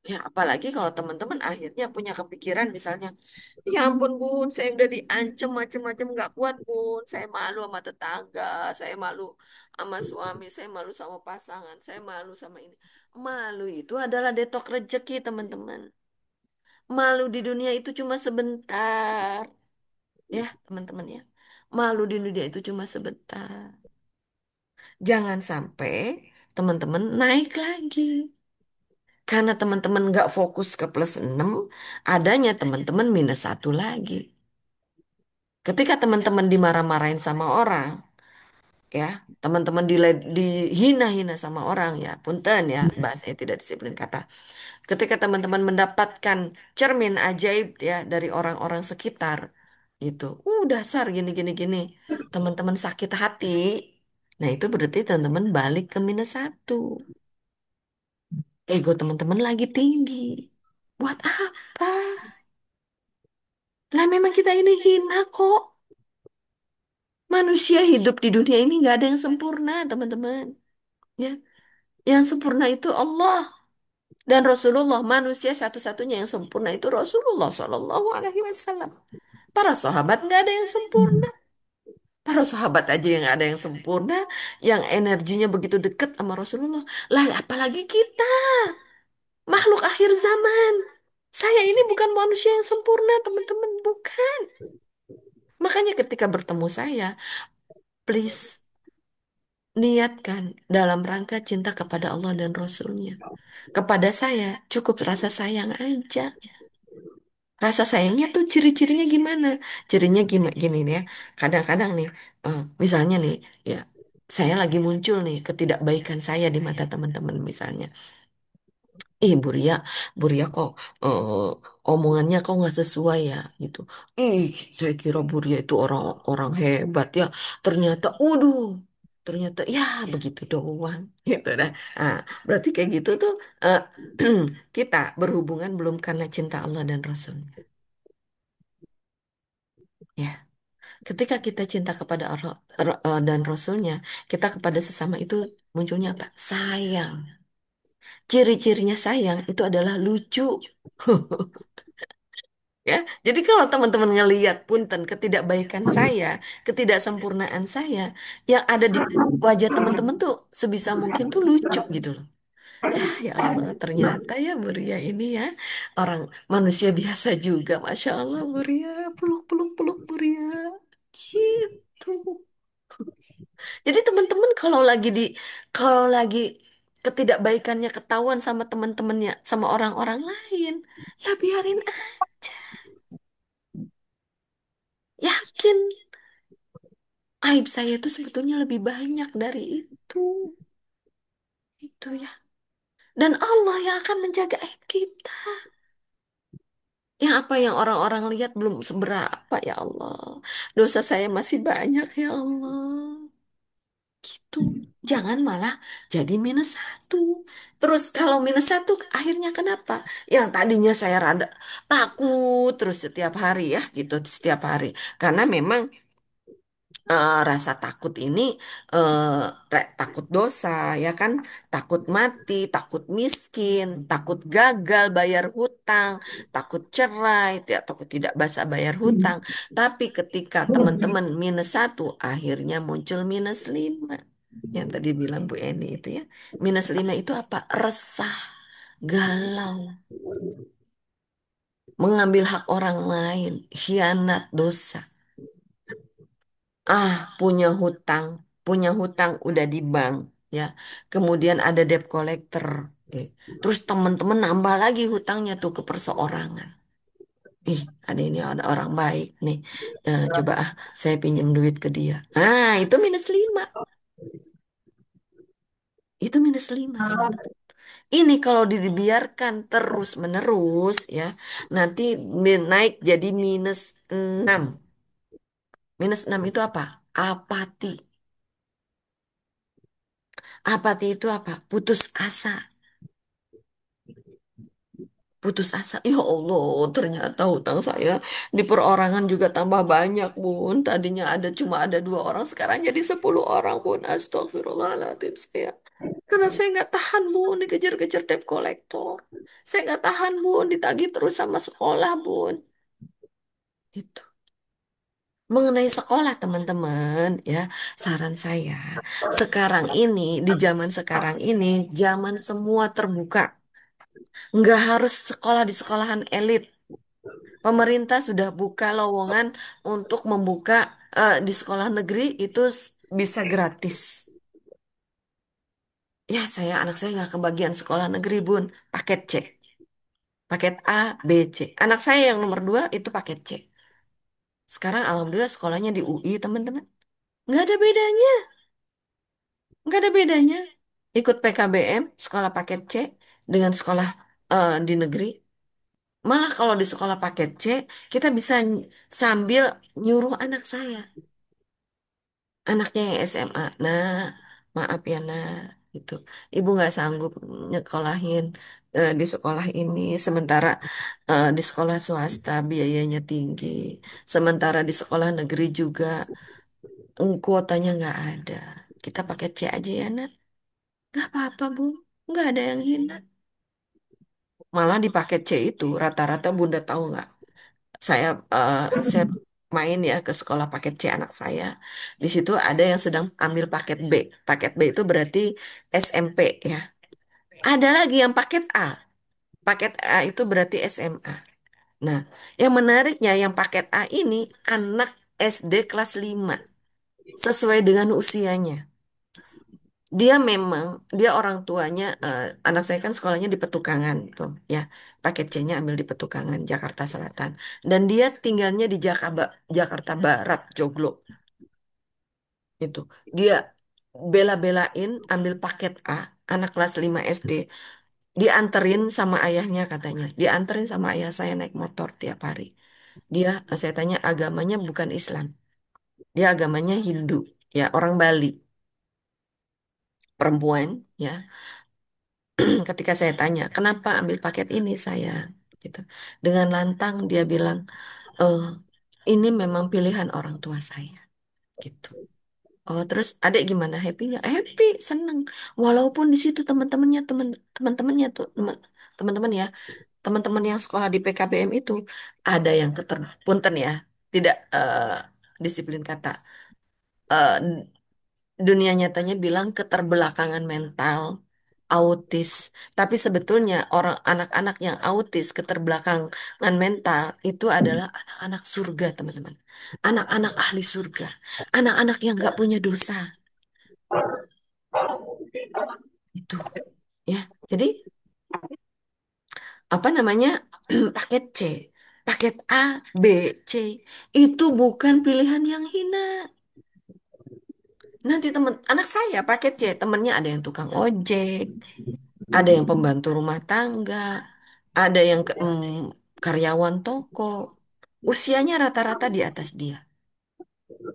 Ya, apalagi kalau teman-teman akhirnya punya kepikiran misalnya, ya ampun Bun, saya udah diancam macam-macam nggak kuat Bun, saya malu sama tetangga, saya malu sama suami, saya malu sama pasangan, saya malu sama ini. Malu itu adalah detok rezeki teman-teman. Malu di dunia itu cuma sebentar, ya teman-teman ya. Malu di dunia itu cuma sebentar. Jangan sampai teman-teman naik lagi. Karena teman-teman nggak fokus ke +6, adanya teman-teman -1 lagi. Ketika teman-teman dimarah-marahin sama orang, ya, teman-teman dihina-hina sama orang, ya, punten ya, bahasanya tidak disiplin kata. Ketika teman-teman mendapatkan cermin ajaib ya dari orang-orang sekitar, Gitu. Dasar gini gini gini. Teman-teman sakit hati. Nah, itu berarti teman-teman balik ke minus satu. Ego teman-teman lagi tinggi. Buat apa? Lah memang kita ini hina kok. Manusia hidup di dunia ini nggak ada yang sempurna, teman-teman. Ya, yang sempurna itu Allah dan Rasulullah. Manusia satu-satunya yang sempurna itu Rasulullah Shallallahu Alaihi Wasallam. Para sahabat nggak ada yang sempurna. Para sahabat aja yang nggak ada yang sempurna, yang energinya begitu dekat sama Rasulullah. Lah, apalagi kita, makhluk akhir zaman. Saya ini bukan manusia yang sempurna, teman-teman, bukan. Makanya ketika bertemu saya, please niatkan dalam rangka cinta kepada Allah dan Rasulnya. Kepada saya, cukup rasa sayang aja. Rasa sayangnya tuh ciri-cirinya gimana? Cirinya gimana gini nih ya. Kadang-kadang nih, misalnya nih, ya saya lagi muncul nih ketidakbaikan saya di mata teman-teman misalnya. Bu Ria kok eh, omongannya kok nggak sesuai ya gitu. Ih, saya kira Bu Ria itu orang-orang hebat ya. Ternyata, ternyata ya begitu doang gitu dah. Ah, berarti kayak gitu tuh eh, kita berhubungan belum karena cinta Allah dan Rasulnya. Ya, ketika kita cinta kepada Allah dan Rasulnya, kita kepada sesama itu munculnya apa? Sayang. Ciri-cirinya sayang itu adalah lucu. Ya, jadi kalau teman-teman ngeliat punten ketidakbaikan saya, ketidaksempurnaan saya, yang ada di wajah teman-teman tuh sebisa mungkin tuh lucu gitu loh. Ya Allah, ternyata ya Buria ini ya orang manusia biasa juga, Masya Allah Buria, peluk peluk peluk Buria, gitu. Jadi teman-teman kalau lagi ketidakbaikannya ketahuan sama teman-temannya, sama orang-orang lain, ya biarin aja. Yakin aib saya itu sebetulnya lebih banyak dari itu. Itu ya. Dan Allah yang akan menjaga aib kita. Yang apa yang orang-orang lihat belum seberapa ya Allah. Dosa saya masih banyak ya Allah. Gitu. Jangan malah jadi minus satu. Terus kalau minus satu akhirnya kenapa? Yang tadinya saya rada takut terus setiap hari ya gitu setiap hari. Karena memang rasa takut ini takut dosa ya kan, takut mati, takut miskin, takut gagal bayar hutang, takut cerai, takut tidak bisa bayar hutang. Tapi ketika teman-teman minus satu, akhirnya muncul minus lima. Yang tadi bilang Bu Eni itu ya, minus lima itu apa? Resah, galau, mengambil hak orang lain, khianat, dosa. Punya hutang udah di bank ya. Kemudian ada debt collector. eh. Terus teman-teman nambah lagi hutangnya tuh ke perseorangan. Ih, ada ini ada orang baik nih. Coba saya pinjam duit ke dia. Itu minus lima. Itu minus lima, teman-teman. Ini kalau dibiarkan terus-menerus ya, nanti naik jadi minus 6. Minus 6 itu apa? Apati. Apati itu apa? Putus asa. Putus asa. Ya Allah, ternyata hutang saya di perorangan juga tambah banyak, Bun. Tadinya cuma ada 2 orang, sekarang jadi 10 orang, Bun. Astagfirullahaladzim saya. Karena saya nggak tahan, Bun, dikejar-kejar debt collector. Saya nggak tahan, Bun, ditagih terus sama sekolah, Bun. Itu. Mengenai sekolah, teman-teman, ya, saran saya, sekarang ini, di zaman sekarang ini, zaman semua terbuka. Nggak harus sekolah di sekolahan elit. Pemerintah sudah buka lowongan untuk membuka di sekolah negeri itu bisa gratis. Ya, anak saya nggak kebagian sekolah negeri, Bun. Paket C. Paket A, B, C. Anak saya yang nomor 2 itu paket C. Sekarang alhamdulillah sekolahnya di UI, teman-teman. Nggak ada bedanya. Nggak ada bedanya. Ikut PKBM, sekolah paket C dengan sekolah di negeri. Malah kalau di sekolah paket C, kita bisa sambil nyuruh anak saya, anaknya yang SMA. Nah, maaf ya, nah, gitu. Ibu nggak sanggup nyekolahin di sekolah ini, sementara di sekolah swasta biayanya tinggi, sementara di sekolah negeri juga kuotanya nggak ada. Kita pakai C aja ya, nak. Nggak apa-apa, Bu. Nggak ada yang hina. Malah di paket C itu rata-rata Bunda tahu nggak? Saya eh, saya main ya ke sekolah paket C anak saya. Di situ ada yang sedang ambil paket B. Paket B itu berarti SMP ya. Ada lagi yang paket A. Paket A itu berarti SMA. Nah, yang menariknya yang paket A ini anak SD kelas 5 sesuai dengan usianya. Dia memang dia orang tuanya anak saya kan sekolahnya di Petukangan tuh ya. Paket C-nya ambil di Petukangan Jakarta Selatan dan dia tinggalnya di Jakarta Barat Joglo itu. Dia bela-belain ambil paket A anak kelas 5 SD. Dianterin sama ayahnya katanya. Dianterin sama ayah saya naik motor tiap hari. Dia saya tanya agamanya bukan Islam. Dia agamanya Hindu ya, orang Bali, perempuan ya. Ketika saya tanya, kenapa ambil paket ini saya? Gitu. Dengan lantang dia bilang, eh ini memang pilihan orang tua saya. Gitu. Oh, terus adik gimana? Happy nggak? Happy, seneng. Walaupun di situ teman-temannya tuh teman-teman ya, teman-teman yang sekolah di PKBM itu ada yang punten ya, tidak disiplin kata. Eh, Dunia nyatanya bilang keterbelakangan mental, autis. Tapi sebetulnya orang anak-anak yang autis, keterbelakangan mental itu adalah anak-anak surga, teman-teman. Anak-anak ahli surga. Anak-anak yang nggak punya dosa. Itu, ya. Jadi, apa namanya? Paket C, paket A, B, C itu bukan pilihan yang hina. Nanti teman anak saya paket C, temennya ada yang tukang ojek, ada yang pembantu rumah tangga, ada yang karyawan toko. Usianya rata-rata di atas dia.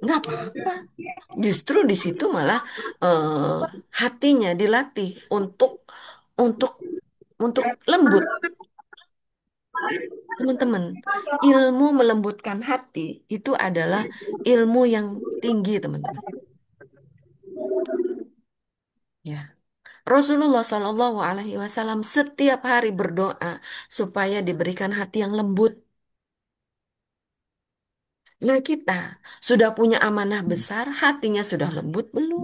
Nggak apa-apa. Justru di situ malah eh, hatinya dilatih untuk untuk lembut, teman-teman. Ilmu melembutkan hati itu adalah ilmu yang tinggi, teman-teman. Ya. Rasulullah Shallallahu Alaihi Wasallam setiap hari berdoa supaya diberikan hati yang lembut. Nah, kita sudah punya amanah besar, hatinya sudah lembut belum?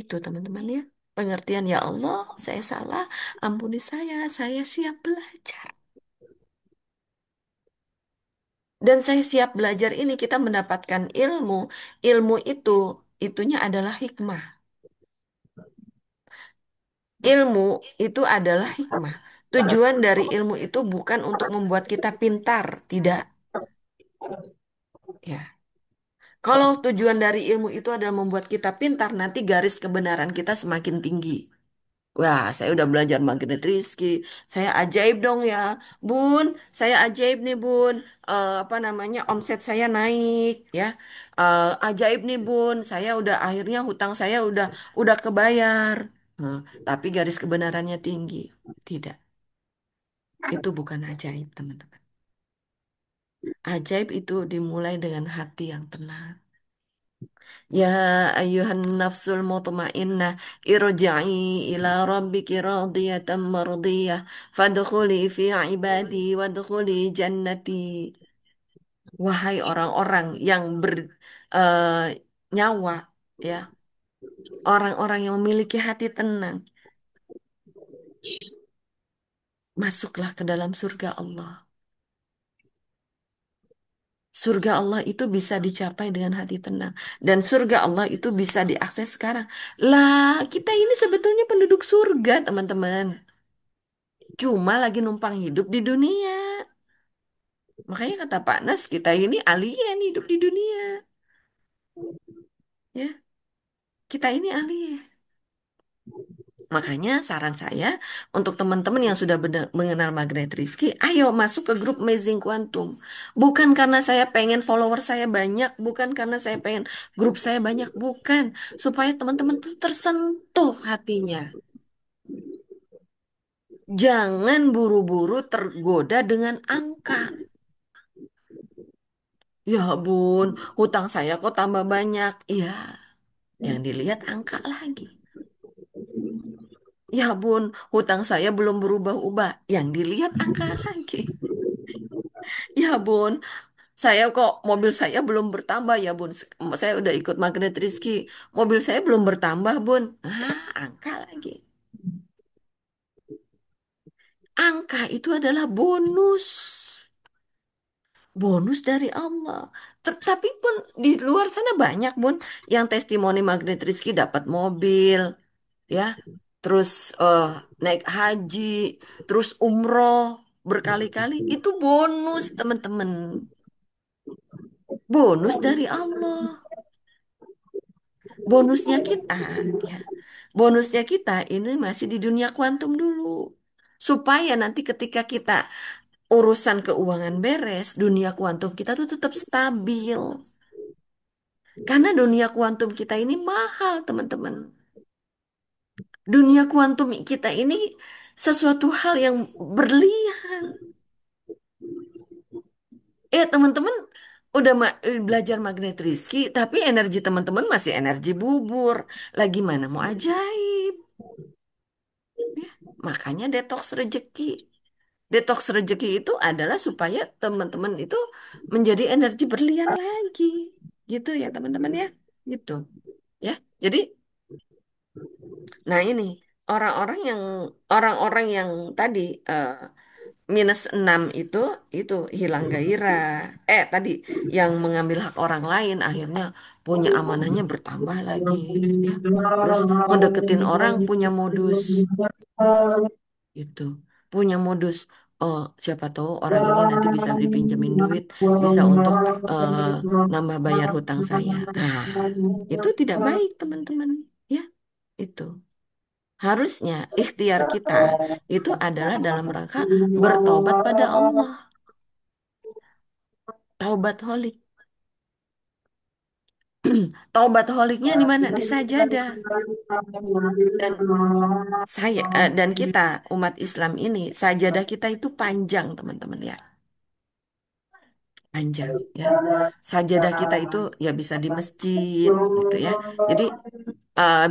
Itu teman-teman ya. Pengertian ya Allah, saya salah, ampuni saya siap belajar. Dan saya siap belajar ini kita mendapatkan ilmu. Ilmu itunya adalah hikmah. Ilmu itu adalah hikmah. Tujuan dari ilmu itu bukan untuk membuat kita pintar, tidak. Ya. Kalau tujuan dari ilmu itu adalah membuat kita pintar, nanti garis kebenaran kita semakin tinggi. Wah, saya udah belajar magnet Rizky. Saya ajaib dong ya, Bun. Saya ajaib nih, Bun. Apa namanya? Omset saya naik, ya. Ajaib nih, Bun. Saya udah akhirnya hutang saya udah kebayar. Nah, tapi garis kebenarannya tinggi. Tidak, itu bukan ajaib, teman-teman. Ajaib itu dimulai dengan hati yang tenang. Ya ayuhan nafsul mutmainnah irja'i ila rabbiki radiyatan mardiyah fadkhuli fi ibadi wadkhuli jannati. Wahai orang-orang yang nyawa, ya, orang-orang yang memiliki hati tenang, masuklah ke dalam surga Allah. Surga Allah itu bisa dicapai dengan hati tenang. Dan surga Allah itu bisa diakses sekarang. Lah, kita ini sebetulnya penduduk surga, teman-teman. Cuma lagi numpang hidup di dunia. Makanya kata Pak Nas, kita ini alien hidup di dunia. Ya, kita ini alien. Makanya saran saya untuk teman-teman yang sudah mengenal magnet Rizky, ayo masuk ke grup Amazing Quantum. Bukan karena saya pengen follower saya banyak, bukan karena saya pengen grup saya banyak, bukan. Supaya teman-teman tuh tersentuh hatinya. Jangan buru-buru tergoda dengan angka. Ya bun, hutang saya kok tambah banyak. Iya, yang dilihat angka lagi. Ya bun, hutang saya belum berubah-ubah. Yang dilihat angka lagi. Ya bun, saya kok mobil saya belum bertambah ya bun. Saya udah ikut Magnet Rizky. Mobil saya belum bertambah bun. Angka lagi. Angka itu adalah bonus. Bonus dari Allah. Tapi pun di luar sana banyak bun yang testimoni Magnet Rizky dapat mobil, ya, terus eh, naik haji, terus umroh berkali-kali. Itu bonus teman-teman. Bonus dari Allah. Bonusnya kita, ya. Bonusnya kita ini masih di dunia kuantum dulu. Supaya nanti ketika kita urusan keuangan beres, dunia kuantum kita tuh tetap stabil. Karena dunia kuantum kita ini mahal, teman-teman. Dunia kuantum kita ini sesuatu hal yang berlian. Teman-teman udah belajar magnet Rizky, tapi energi teman-teman masih energi bubur. Lagi mana mau ajaib. Ya, makanya detox rezeki. Detox rezeki itu adalah supaya teman-teman itu menjadi energi berlian lagi. Gitu ya, teman-teman ya. Gitu. Ya. Jadi, nah ini orang-orang yang tadi eh, -6 itu hilang gairah. Tadi yang mengambil hak orang lain akhirnya punya amanahnya bertambah lagi, ya. Terus ngedeketin orang punya modus itu. Punya modus. Oh, siapa tahu orang ini nanti bisa dipinjemin duit, bisa untuk eh, nambah bayar hutang saya. Itu tidak baik, teman-teman. Ya, itu. Harusnya ikhtiar kita itu adalah dalam rangka bertobat pada Allah. Taubat holik. Taubat holiknya di mana? Di sajadah. Dan dan kita umat Islam ini sajadah kita itu panjang, teman-teman ya. Panjang ya. Sajadah kita itu ya bisa di masjid gitu ya. Jadi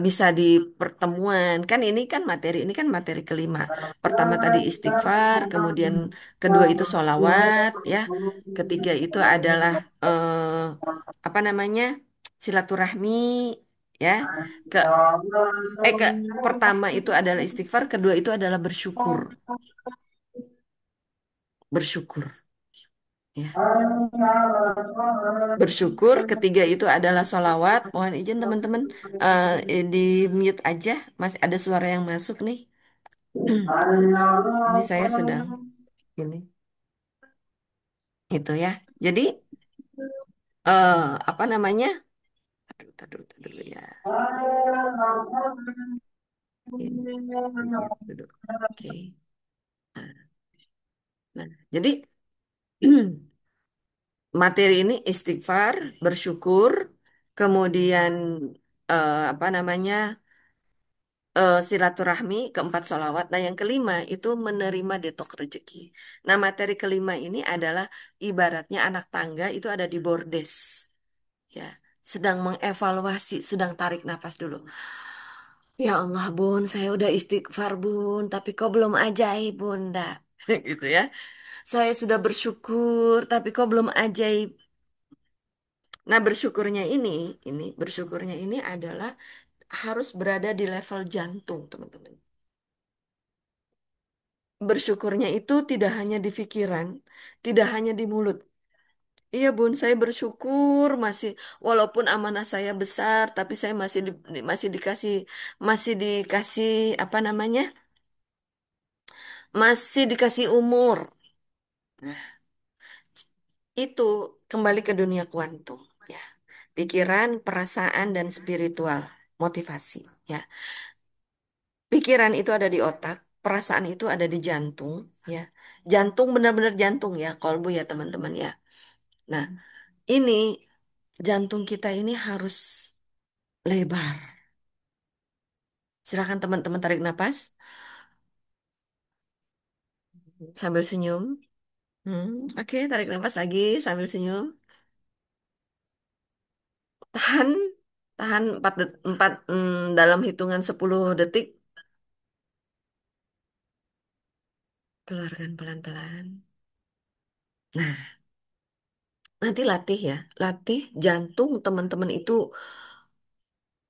bisa di pertemuan. Kan ini kan materi kelima. Pertama tadi istighfar, kemudian kedua itu sholawat ya. Ketiga itu adalah apa namanya? Silaturahmi ya. Ke ke pertama itu adalah istighfar, kedua itu adalah bersyukur. Bersyukur ya. Bersyukur, ketiga itu adalah sholawat. Mohon izin teman-teman di mute aja, masih ada suara yang masuk nih. Ini saya sedang ini itu ya. Jadi apa namanya? Aduh, dulu ya. Ini, dulu. Oke. Nah, jadi materi ini istighfar, bersyukur, kemudian apa namanya? Silaturahmi, keempat sholawat. Nah, yang kelima itu menerima detok rezeki. Nah, materi kelima ini adalah ibaratnya anak tangga itu ada di bordes, ya, sedang mengevaluasi, sedang tarik nafas dulu. Ya Allah, Bun, saya udah istighfar, Bun, tapi kok belum ajaib, Bunda. Gitu ya. Saya sudah bersyukur, tapi kok belum ajaib. Nah, bersyukurnya ini adalah harus berada di level jantung, teman-teman. Bersyukurnya itu tidak hanya di pikiran, tidak hanya di mulut. Iya Bun, saya bersyukur walaupun amanah saya besar, tapi saya masih dikasih apa namanya? Masih dikasih umur. Nah, itu kembali ke dunia kuantum, ya. Pikiran, perasaan dan spiritual, motivasi, ya. Pikiran itu ada di otak, perasaan itu ada di jantung, ya. Jantung benar-benar jantung ya, kolbu ya teman-teman ya. Nah, ini jantung kita ini harus lebar. Silakan teman-teman tarik nafas sambil senyum. Hmm, oke, tarik nafas lagi sambil senyum. Tahan, tahan 4, dalam hitungan 10 detik. Keluarkan pelan-pelan. Nah, nanti latih ya. Latih jantung teman-teman itu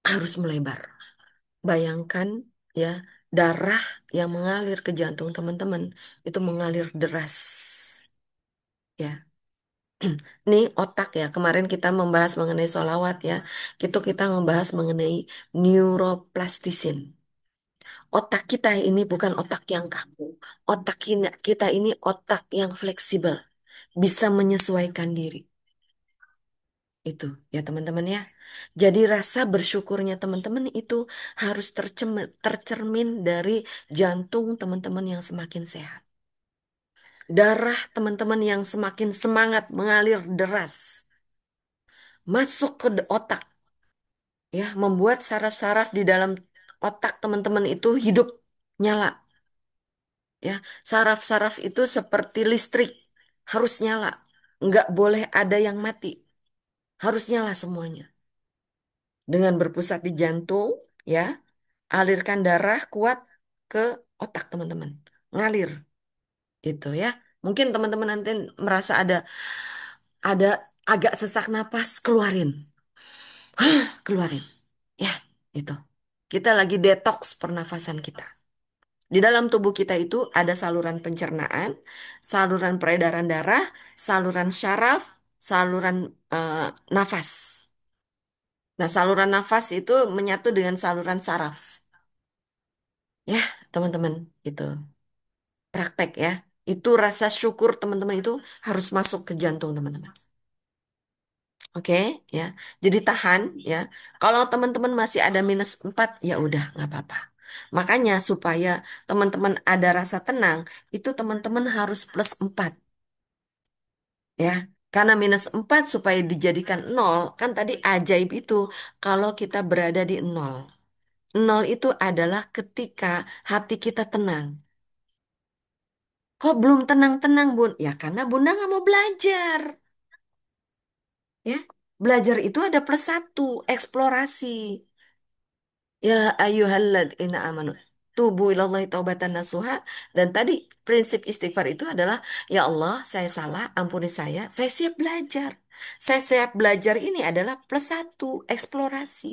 harus melebar. Bayangkan ya, darah yang mengalir ke jantung teman-teman itu mengalir deras. Ya, nih otak ya. Kemarin kita membahas mengenai sholawat ya. Kita membahas mengenai neuroplastisin. Otak kita ini bukan otak yang kaku. Kita ini otak yang fleksibel, bisa menyesuaikan diri. Itu ya teman-teman ya. Jadi rasa bersyukurnya teman-teman itu harus tercermin dari jantung teman-teman yang semakin sehat. Darah teman-teman yang semakin semangat mengalir deras masuk ke otak ya, membuat saraf-saraf di dalam otak teman-teman itu hidup, nyala ya. Saraf-saraf itu seperti listrik, harus nyala. Nggak boleh ada yang mati, harus nyala semuanya. Dengan berpusat di jantung ya, alirkan darah kuat ke otak teman-teman, ngalir gitu ya. Mungkin teman-teman nanti merasa ada agak sesak napas, keluarin, keluarin ya. Itu kita lagi detox pernafasan kita. Di dalam tubuh kita itu ada saluran pencernaan, saluran peredaran darah, saluran syaraf, saluran nafas. Nah, saluran nafas itu menyatu dengan saluran saraf. Ya, teman-teman, itu praktek ya. Itu rasa syukur teman-teman itu harus masuk ke jantung teman-teman. Oke, ya. Jadi tahan ya. Kalau teman-teman masih ada -4, ya udah nggak apa-apa. Makanya supaya teman-teman ada rasa tenang, itu teman-teman harus +4 ya. Karena -4 supaya dijadikan nol, kan tadi ajaib itu kalau kita berada di nol. Nol itu adalah ketika hati kita tenang. Kok belum tenang-tenang, Bun? Ya karena Bunda nggak mau belajar. Ya, belajar itu ada +1, eksplorasi. Ya ayyuhalladzina amanu. Tubu ilallahi taubatan nasuha. Dan tadi prinsip istighfar itu adalah, ya Allah, saya salah, ampuni saya siap belajar. Saya siap belajar ini adalah +1, eksplorasi.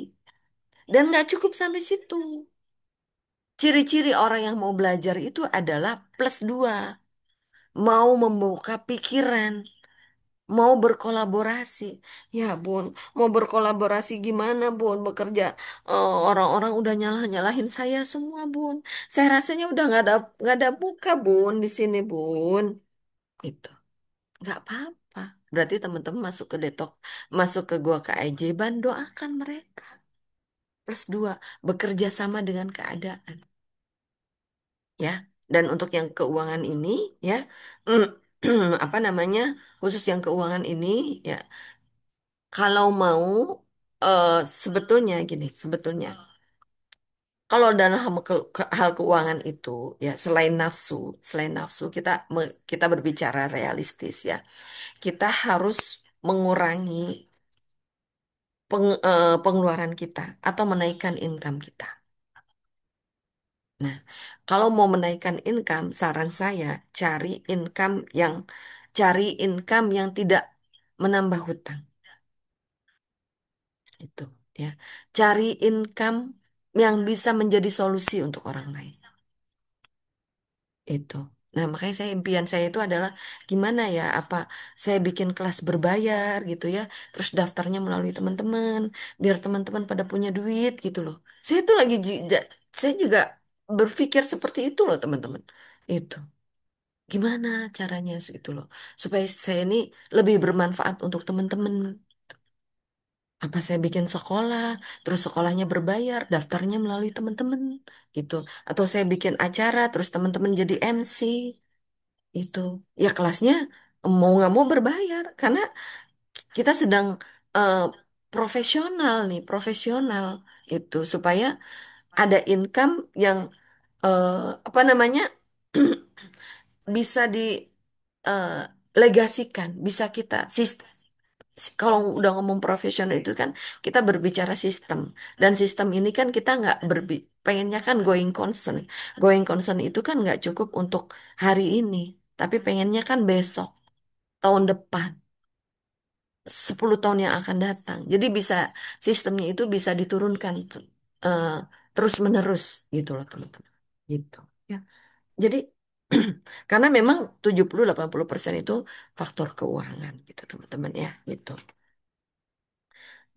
Dan nggak cukup sampai situ. Ciri-ciri orang yang mau belajar itu adalah +2, mau membuka pikiran, mau berkolaborasi. Ya bun, mau berkolaborasi gimana bun? Bekerja, orang-orang udah nyalahin saya semua bun. Saya rasanya udah nggak ada muka bun di sini bun. Itu nggak apa-apa. Berarti teman-teman masuk ke detok, masuk ke gua keajaiban, doakan mereka. +2, bekerja sama dengan keadaan. Ya. Dan untuk yang keuangan ini ya, apa namanya, khusus yang keuangan ini ya, kalau mau sebetulnya gini, sebetulnya kalau dalam hal keuangan itu ya, selain nafsu kita berbicara realistis ya. Kita harus mengurangi pengeluaran kita atau menaikkan income kita. Nah, kalau mau menaikkan income, saran saya income yang cari income yang tidak menambah hutang. Itu ya. Cari income yang bisa menjadi solusi untuk orang lain. Itu. Nah, makanya impian saya itu adalah gimana ya, apa saya bikin kelas berbayar gitu ya, terus daftarnya melalui teman-teman, biar teman-teman pada punya duit gitu loh. Saya itu saya juga berpikir seperti itu loh, teman-teman. Itu. Gimana caranya itu loh, supaya saya ini lebih bermanfaat untuk teman-teman. Apa saya bikin sekolah, terus sekolahnya berbayar, daftarnya melalui teman-teman gitu. Atau saya bikin acara, terus teman-teman jadi MC itu. Ya kelasnya mau nggak mau berbayar karena kita sedang eh, profesional nih, profesional itu supaya ada income yang eh, apa namanya bisa di eh, legasikan, bisa kita kalau udah ngomong profesional itu kan kita berbicara sistem dan sistem ini kan kita nggak pengennya kan going concern itu kan nggak cukup untuk hari ini tapi pengennya kan besok tahun depan 10 tahun yang akan datang jadi bisa sistemnya itu bisa diturunkan eh, terus menerus gitu loh teman-teman gitu ya jadi karena memang 70-80% itu faktor keuangan gitu teman-teman ya gitu.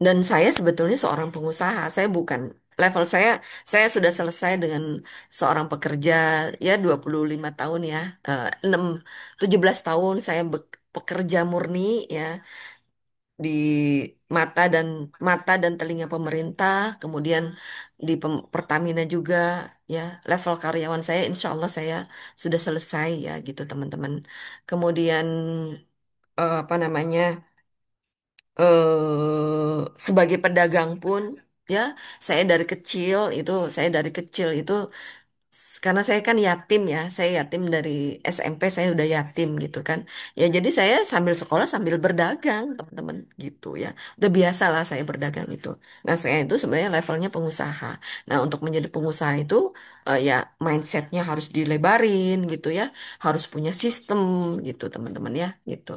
Dan saya sebetulnya seorang pengusaha. Saya bukan level saya sudah selesai dengan seorang pekerja ya 25 tahun ya. 6 17 tahun saya pekerja murni ya di mata dan telinga pemerintah, kemudian di Pertamina juga ya. Level karyawan saya insya Allah saya sudah selesai ya gitu teman-teman. Kemudian apa namanya? Sebagai pedagang pun ya saya dari kecil itu karena saya kan yatim ya saya yatim dari SMP saya udah yatim gitu kan ya jadi saya sambil sekolah sambil berdagang teman-teman gitu ya udah biasa lah saya berdagang itu nah saya itu sebenarnya levelnya pengusaha nah untuk menjadi pengusaha itu ya mindsetnya harus dilebarin gitu ya harus punya sistem gitu teman-teman ya gitu.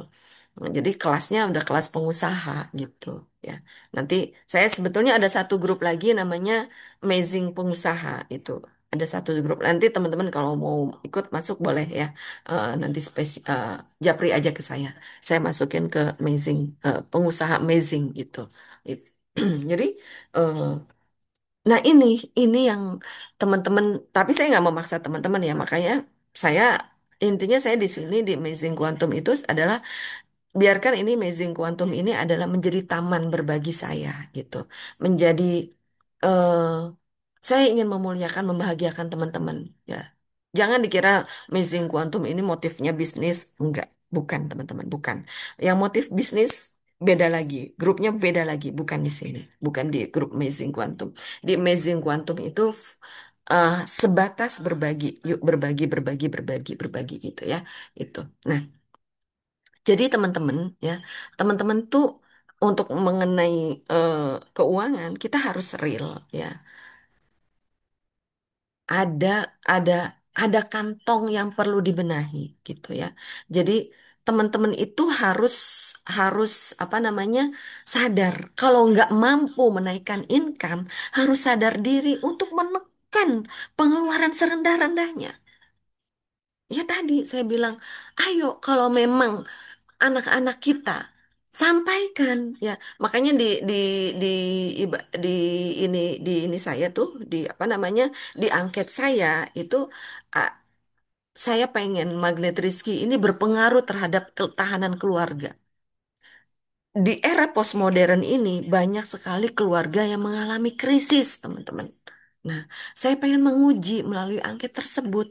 Nah, jadi kelasnya udah kelas pengusaha gitu ya. Nanti saya sebetulnya ada satu grup lagi namanya Amazing Pengusaha itu. Ada satu grup. Nanti teman-teman kalau mau ikut masuk boleh ya. Nanti japri aja ke saya. Saya masukin ke Amazing Pengusaha Amazing gitu. It- Jadi eh, nah ini yang teman-teman. Tapi saya nggak memaksa teman-teman ya. Makanya saya intinya saya di sini di Amazing Quantum itu adalah biarkan ini Amazing Quantum ini adalah menjadi taman berbagi saya gitu. Menjadi eh saya ingin memuliakan, membahagiakan teman-teman ya. Jangan dikira Amazing Quantum ini motifnya bisnis, enggak, bukan teman-teman, bukan. Yang motif bisnis beda lagi, grupnya beda lagi, bukan di sini, bukan di grup Amazing Quantum. Di Amazing Quantum itu sebatas berbagi, yuk berbagi, berbagi, berbagi, berbagi gitu ya, itu. Nah. Jadi teman-teman ya, teman-teman tuh untuk mengenai eh, keuangan kita harus real ya. Ada ada ada kantong yang perlu dibenahi gitu ya. Jadi teman-teman itu harus harus apa namanya sadar kalau nggak mampu menaikkan income harus sadar diri untuk menekan pengeluaran serendah-rendahnya. Ya tadi saya bilang, ayo kalau memang anak-anak kita sampaikan ya makanya di di ini di saya tuh di apa namanya di angket saya itu ah, saya pengen Magnet Rizky ini berpengaruh terhadap ketahanan keluarga di era postmodern ini banyak sekali keluarga yang mengalami krisis teman-teman. Nah saya pengen menguji melalui angket tersebut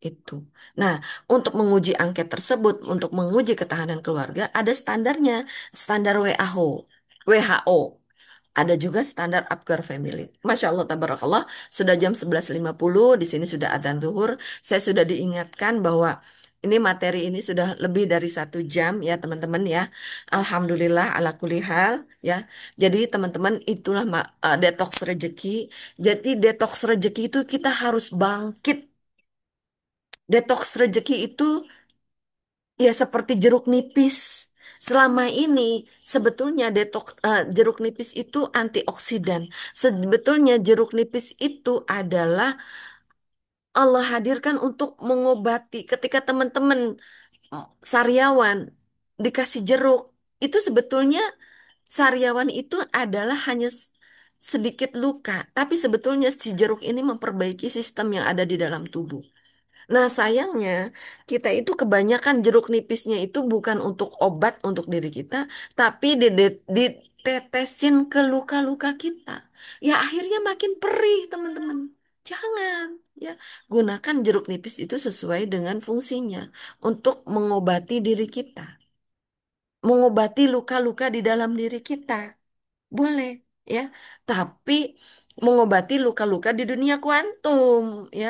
itu. Nah, untuk menguji angket tersebut, untuk menguji ketahanan keluarga, ada standarnya, standar WHO. WHO. Ada juga standar Apgar Family. Masya Allah, tabarakallah, sudah jam 11.50 di sini sudah adzan zuhur. Saya sudah diingatkan bahwa ini materi ini sudah lebih dari 1 jam ya teman-teman ya. Alhamdulillah ala kulli hal ya. Jadi teman-teman itulah detox rezeki. Jadi detox rezeki itu kita harus bangkit. Detox rezeki itu ya seperti jeruk nipis. Selama ini sebetulnya jeruk nipis itu antioksidan. Sebetulnya jeruk nipis itu adalah Allah hadirkan untuk mengobati. Ketika teman-teman sariawan dikasih jeruk, itu sebetulnya sariawan itu adalah hanya sedikit luka, tapi sebetulnya si jeruk ini memperbaiki sistem yang ada di dalam tubuh. Nah, sayangnya kita itu kebanyakan jeruk nipisnya itu bukan untuk obat untuk diri kita, tapi ditetesin ke luka-luka kita. Ya akhirnya makin perih, teman-teman. Jangan, ya. Gunakan jeruk nipis itu sesuai dengan fungsinya untuk mengobati diri kita, mengobati luka-luka di dalam diri kita. Boleh, ya. Tapi mengobati luka-luka di dunia kuantum, ya.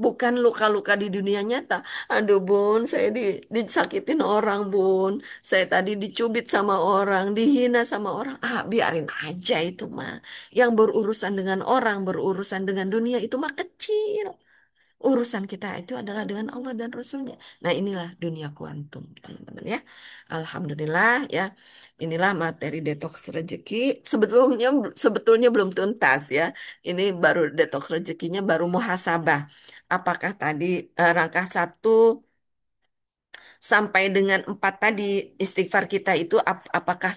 Bukan luka-luka di dunia nyata. Aduh, Bun, saya disakitin orang, Bun. Saya tadi dicubit sama orang, dihina sama orang. Ah, biarin aja itu mah. Yang berurusan dengan orang, berurusan dengan dunia itu mah kecil. Urusan kita itu adalah dengan Allah dan Rasulnya. Nah, inilah dunia kuantum, teman-teman ya. Alhamdulillah ya. Inilah materi detox rezeki. Sebetulnya sebetulnya belum tuntas ya. Ini baru detox rezekinya baru muhasabah. Apakah tadi rangkah 1 sampai dengan 4 tadi istighfar kita itu apakah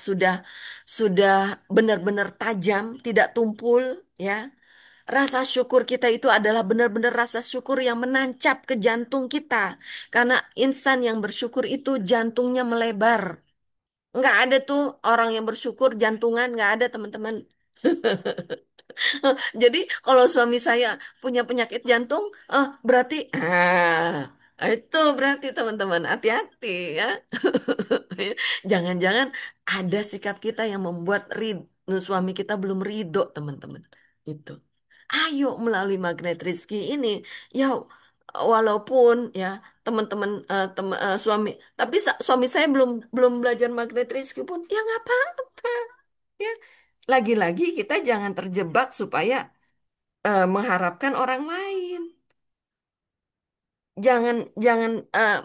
sudah benar-benar tajam, tidak tumpul ya? Rasa syukur kita itu adalah benar-benar rasa syukur yang menancap ke jantung kita. Karena insan yang bersyukur itu jantungnya melebar. Nggak ada tuh orang yang bersyukur jantungan, nggak ada teman-teman. Jadi kalau suami saya punya penyakit jantung, berarti itu berarti teman-teman hati-hati ya. Jangan-jangan ada sikap kita yang membuat suami kita belum ridho, teman-teman. Itu. Ayo melalui magnet rezeki ini, ya walaupun ya teman-teman suami, tapi suami saya belum belum belajar magnet rezeki pun, ya nggak apa-apa. Ya, lagi-lagi kita jangan terjebak supaya mengharapkan orang lain. Jangan jangan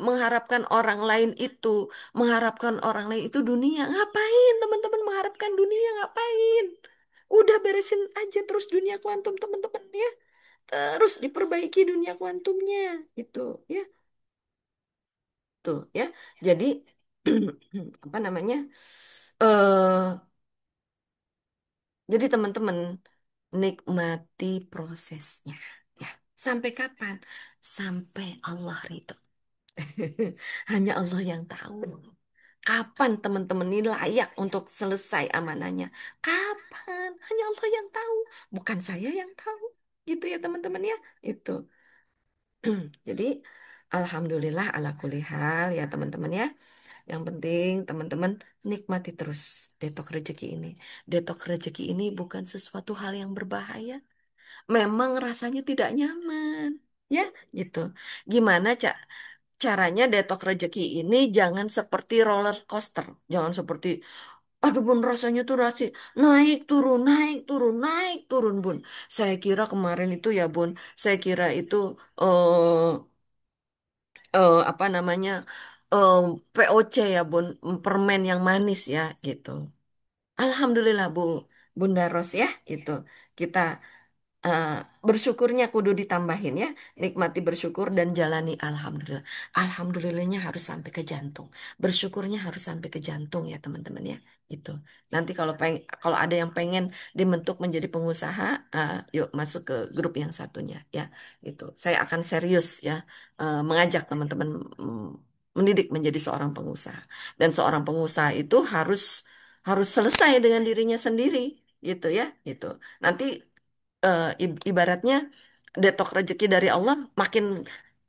mengharapkan orang lain itu, mengharapkan orang lain itu dunia. Ngapain teman-teman mengharapkan dunia? Ngapain? Udah beresin aja terus dunia kuantum teman-teman ya. Terus diperbaiki dunia kuantumnya itu ya. Tuh ya. Jadi apa namanya? eh jadi teman-teman nikmati prosesnya ya. Sampai kapan? Sampai Allah ridho. Hanya Allah yang tahu. Kapan teman-teman ini layak untuk selesai amanahnya? Kapan? Hanya Allah yang tahu. Bukan saya yang tahu. Gitu ya teman-teman ya. Itu. Jadi, Alhamdulillah ala kulli hal ya teman-teman ya. Yang penting teman-teman nikmati terus detok rezeki ini. Detok rezeki ini bukan sesuatu hal yang berbahaya. Memang rasanya tidak nyaman. Ya, gitu. Gimana, Cak? Caranya detok rezeki ini jangan seperti roller coaster. Jangan seperti, aduh bun rasanya tuh naik turun, naik turun, naik turun bun. Saya kira kemarin itu ya bun, saya kira itu apa namanya eh, POC ya bun, permen yang manis ya gitu. Alhamdulillah Bunda Ros ya itu kita eh, bersyukurnya kudu ditambahin ya. Nikmati bersyukur dan jalani alhamdulillah. Alhamdulillahnya harus sampai ke jantung. Bersyukurnya harus sampai ke jantung ya teman-teman ya. Itu. Nanti kalau ada yang pengen dibentuk menjadi pengusaha, yuk masuk ke grup yang satunya ya. Itu. Saya akan serius ya mengajak teman-teman mendidik menjadi seorang pengusaha. Dan seorang pengusaha itu harus selesai dengan dirinya sendiri gitu ya. Itu. Nanti ibaratnya detok rezeki dari Allah makin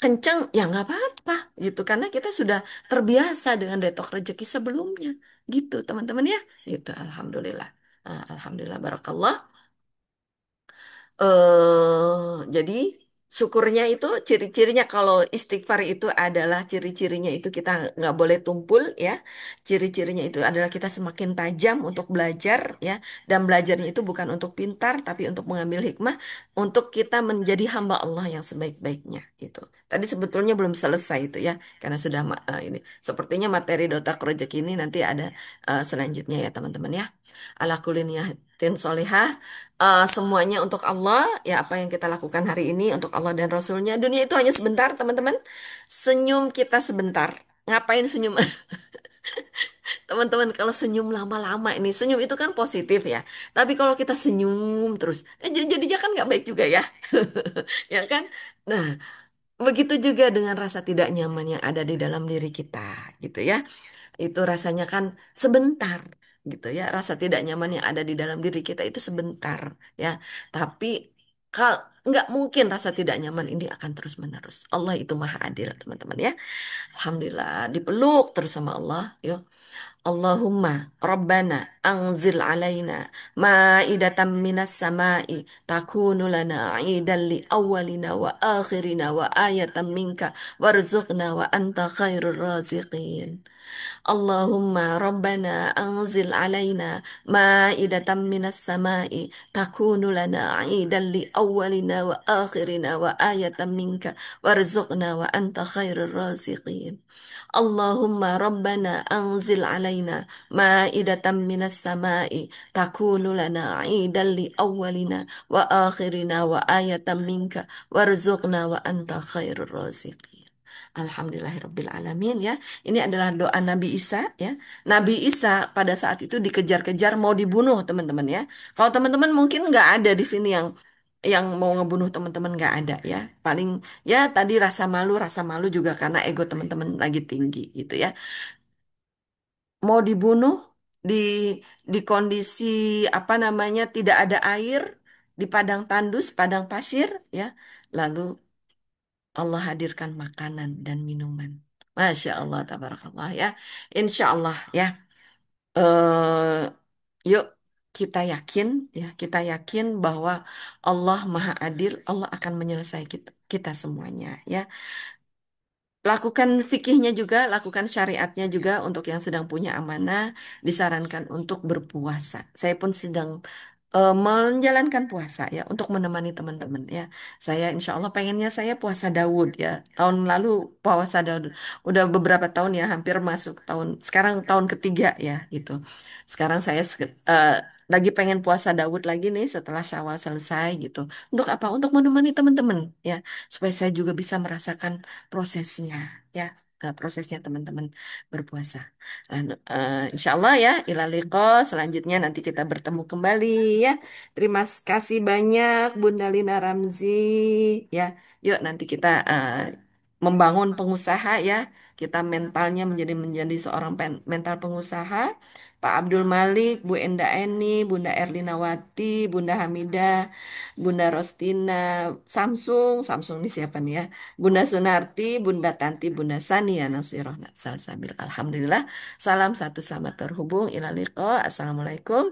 kencang ya nggak apa-apa gitu karena kita sudah terbiasa dengan detok rezeki sebelumnya gitu teman-teman ya gitu alhamdulillah. Alhamdulillah barakallah. Jadi syukurnya itu ciri-cirinya kalau istighfar itu adalah ciri-cirinya itu kita nggak boleh tumpul ya. Ciri-cirinya itu adalah kita semakin tajam untuk belajar ya. Dan belajarnya itu bukan untuk pintar tapi untuk mengambil hikmah untuk kita menjadi hamba Allah yang sebaik-baiknya gitu. Tadi sebetulnya belum selesai itu ya karena sudah ini. Sepertinya materi Dota Project ini nanti ada selanjutnya ya teman-teman ya. Ala kuliniyatin solihah. Semuanya untuk Allah, ya apa yang kita lakukan hari ini untuk Allah dan Rasulnya. Dunia itu hanya sebentar, teman-teman. Senyum kita sebentar. Ngapain senyum? Teman-teman, kalau senyum lama-lama ini, senyum itu kan positif ya. Tapi kalau kita senyum terus, jadinya kan nggak baik juga ya. Ya kan? Nah, begitu juga dengan rasa tidak nyaman yang ada di dalam diri kita, gitu ya. Itu rasanya kan sebentar, gitu ya. Rasa tidak nyaman yang ada di dalam diri kita itu sebentar, ya. Tapi kal nggak mungkin rasa tidak nyaman ini akan terus-menerus. Allah itu maha adil, teman-teman ya. Alhamdulillah, dipeluk terus sama Allah. Yuk. Allahumma Rabbana anzil alaina ma'idatan minas sama'i takunu lana aidan li awwalina wa akhirina wa ayatan minka warzuqna wa anta khairur raziqin. Allahumma Rabbana anzil alaina ma'idatan minas sama'i takunu lana aidan li awwalina wa akhirina wa ayatan minka warzuqna wa anta khairur raziqin. Allahumma Rabbana anzil alaina ma'idatan minas sama'i takunu lana aidan li awwalina wa akhirina wa ayatan minka warzuqna wa anta khairur raziqin. Alhamdulillahirabbil alamin ya. Ini adalah doa Nabi Isa ya. Nabi Isa pada saat itu dikejar-kejar mau dibunuh teman-teman ya. Kalau teman-teman mungkin nggak ada di sini yang mau ngebunuh teman-teman nggak ada ya. Paling ya tadi rasa malu juga karena ego teman-teman lagi tinggi gitu ya. Mau dibunuh di kondisi apa namanya tidak ada air di padang tandus, padang pasir ya. Lalu Allah hadirkan makanan dan minuman. Masya Allah, tabarakallah ya. Insya Allah ya. eh Yuk kita yakin ya, kita yakin bahwa Allah Maha Adil, Allah akan menyelesaikan kita semuanya ya. Lakukan fikihnya juga, lakukan syariatnya juga untuk yang sedang punya amanah, disarankan untuk berpuasa. Saya pun sedang menjalankan puasa ya untuk menemani teman-teman ya. Saya insya Allah pengennya saya puasa Daud ya. Tahun lalu puasa Daud. Udah beberapa tahun ya, hampir masuk tahun, sekarang tahun ketiga ya gitu. Sekarang saya lagi pengen puasa Daud lagi nih setelah Syawal selesai gitu. Untuk apa? Untuk menemani teman-teman ya, supaya saya juga bisa merasakan prosesnya ya, prosesnya teman-teman berpuasa. Insya Allah ya, ilaliko selanjutnya nanti kita bertemu kembali ya. Terima kasih banyak Bunda Lina Ramzi ya. Yuk nanti kita membangun pengusaha ya. Kita mentalnya menjadi seorang mental pengusaha. Pak Abdul Malik, Bu Enda Eni, Bunda Erlinawati, Bunda Hamidah, Bunda Rostina, Samsung ini siapa nih ya? Bunda Sunarti, Bunda Tanti, Bunda Sania Nasiroh Salsabil. Alhamdulillah. Salam satu sama terhubung. Ilaliko. Assalamualaikum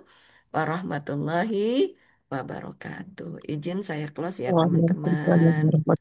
warahmatullahi wabarakatuh. Izin saya close ya Waalaikumsalam teman-teman. warahmatullahi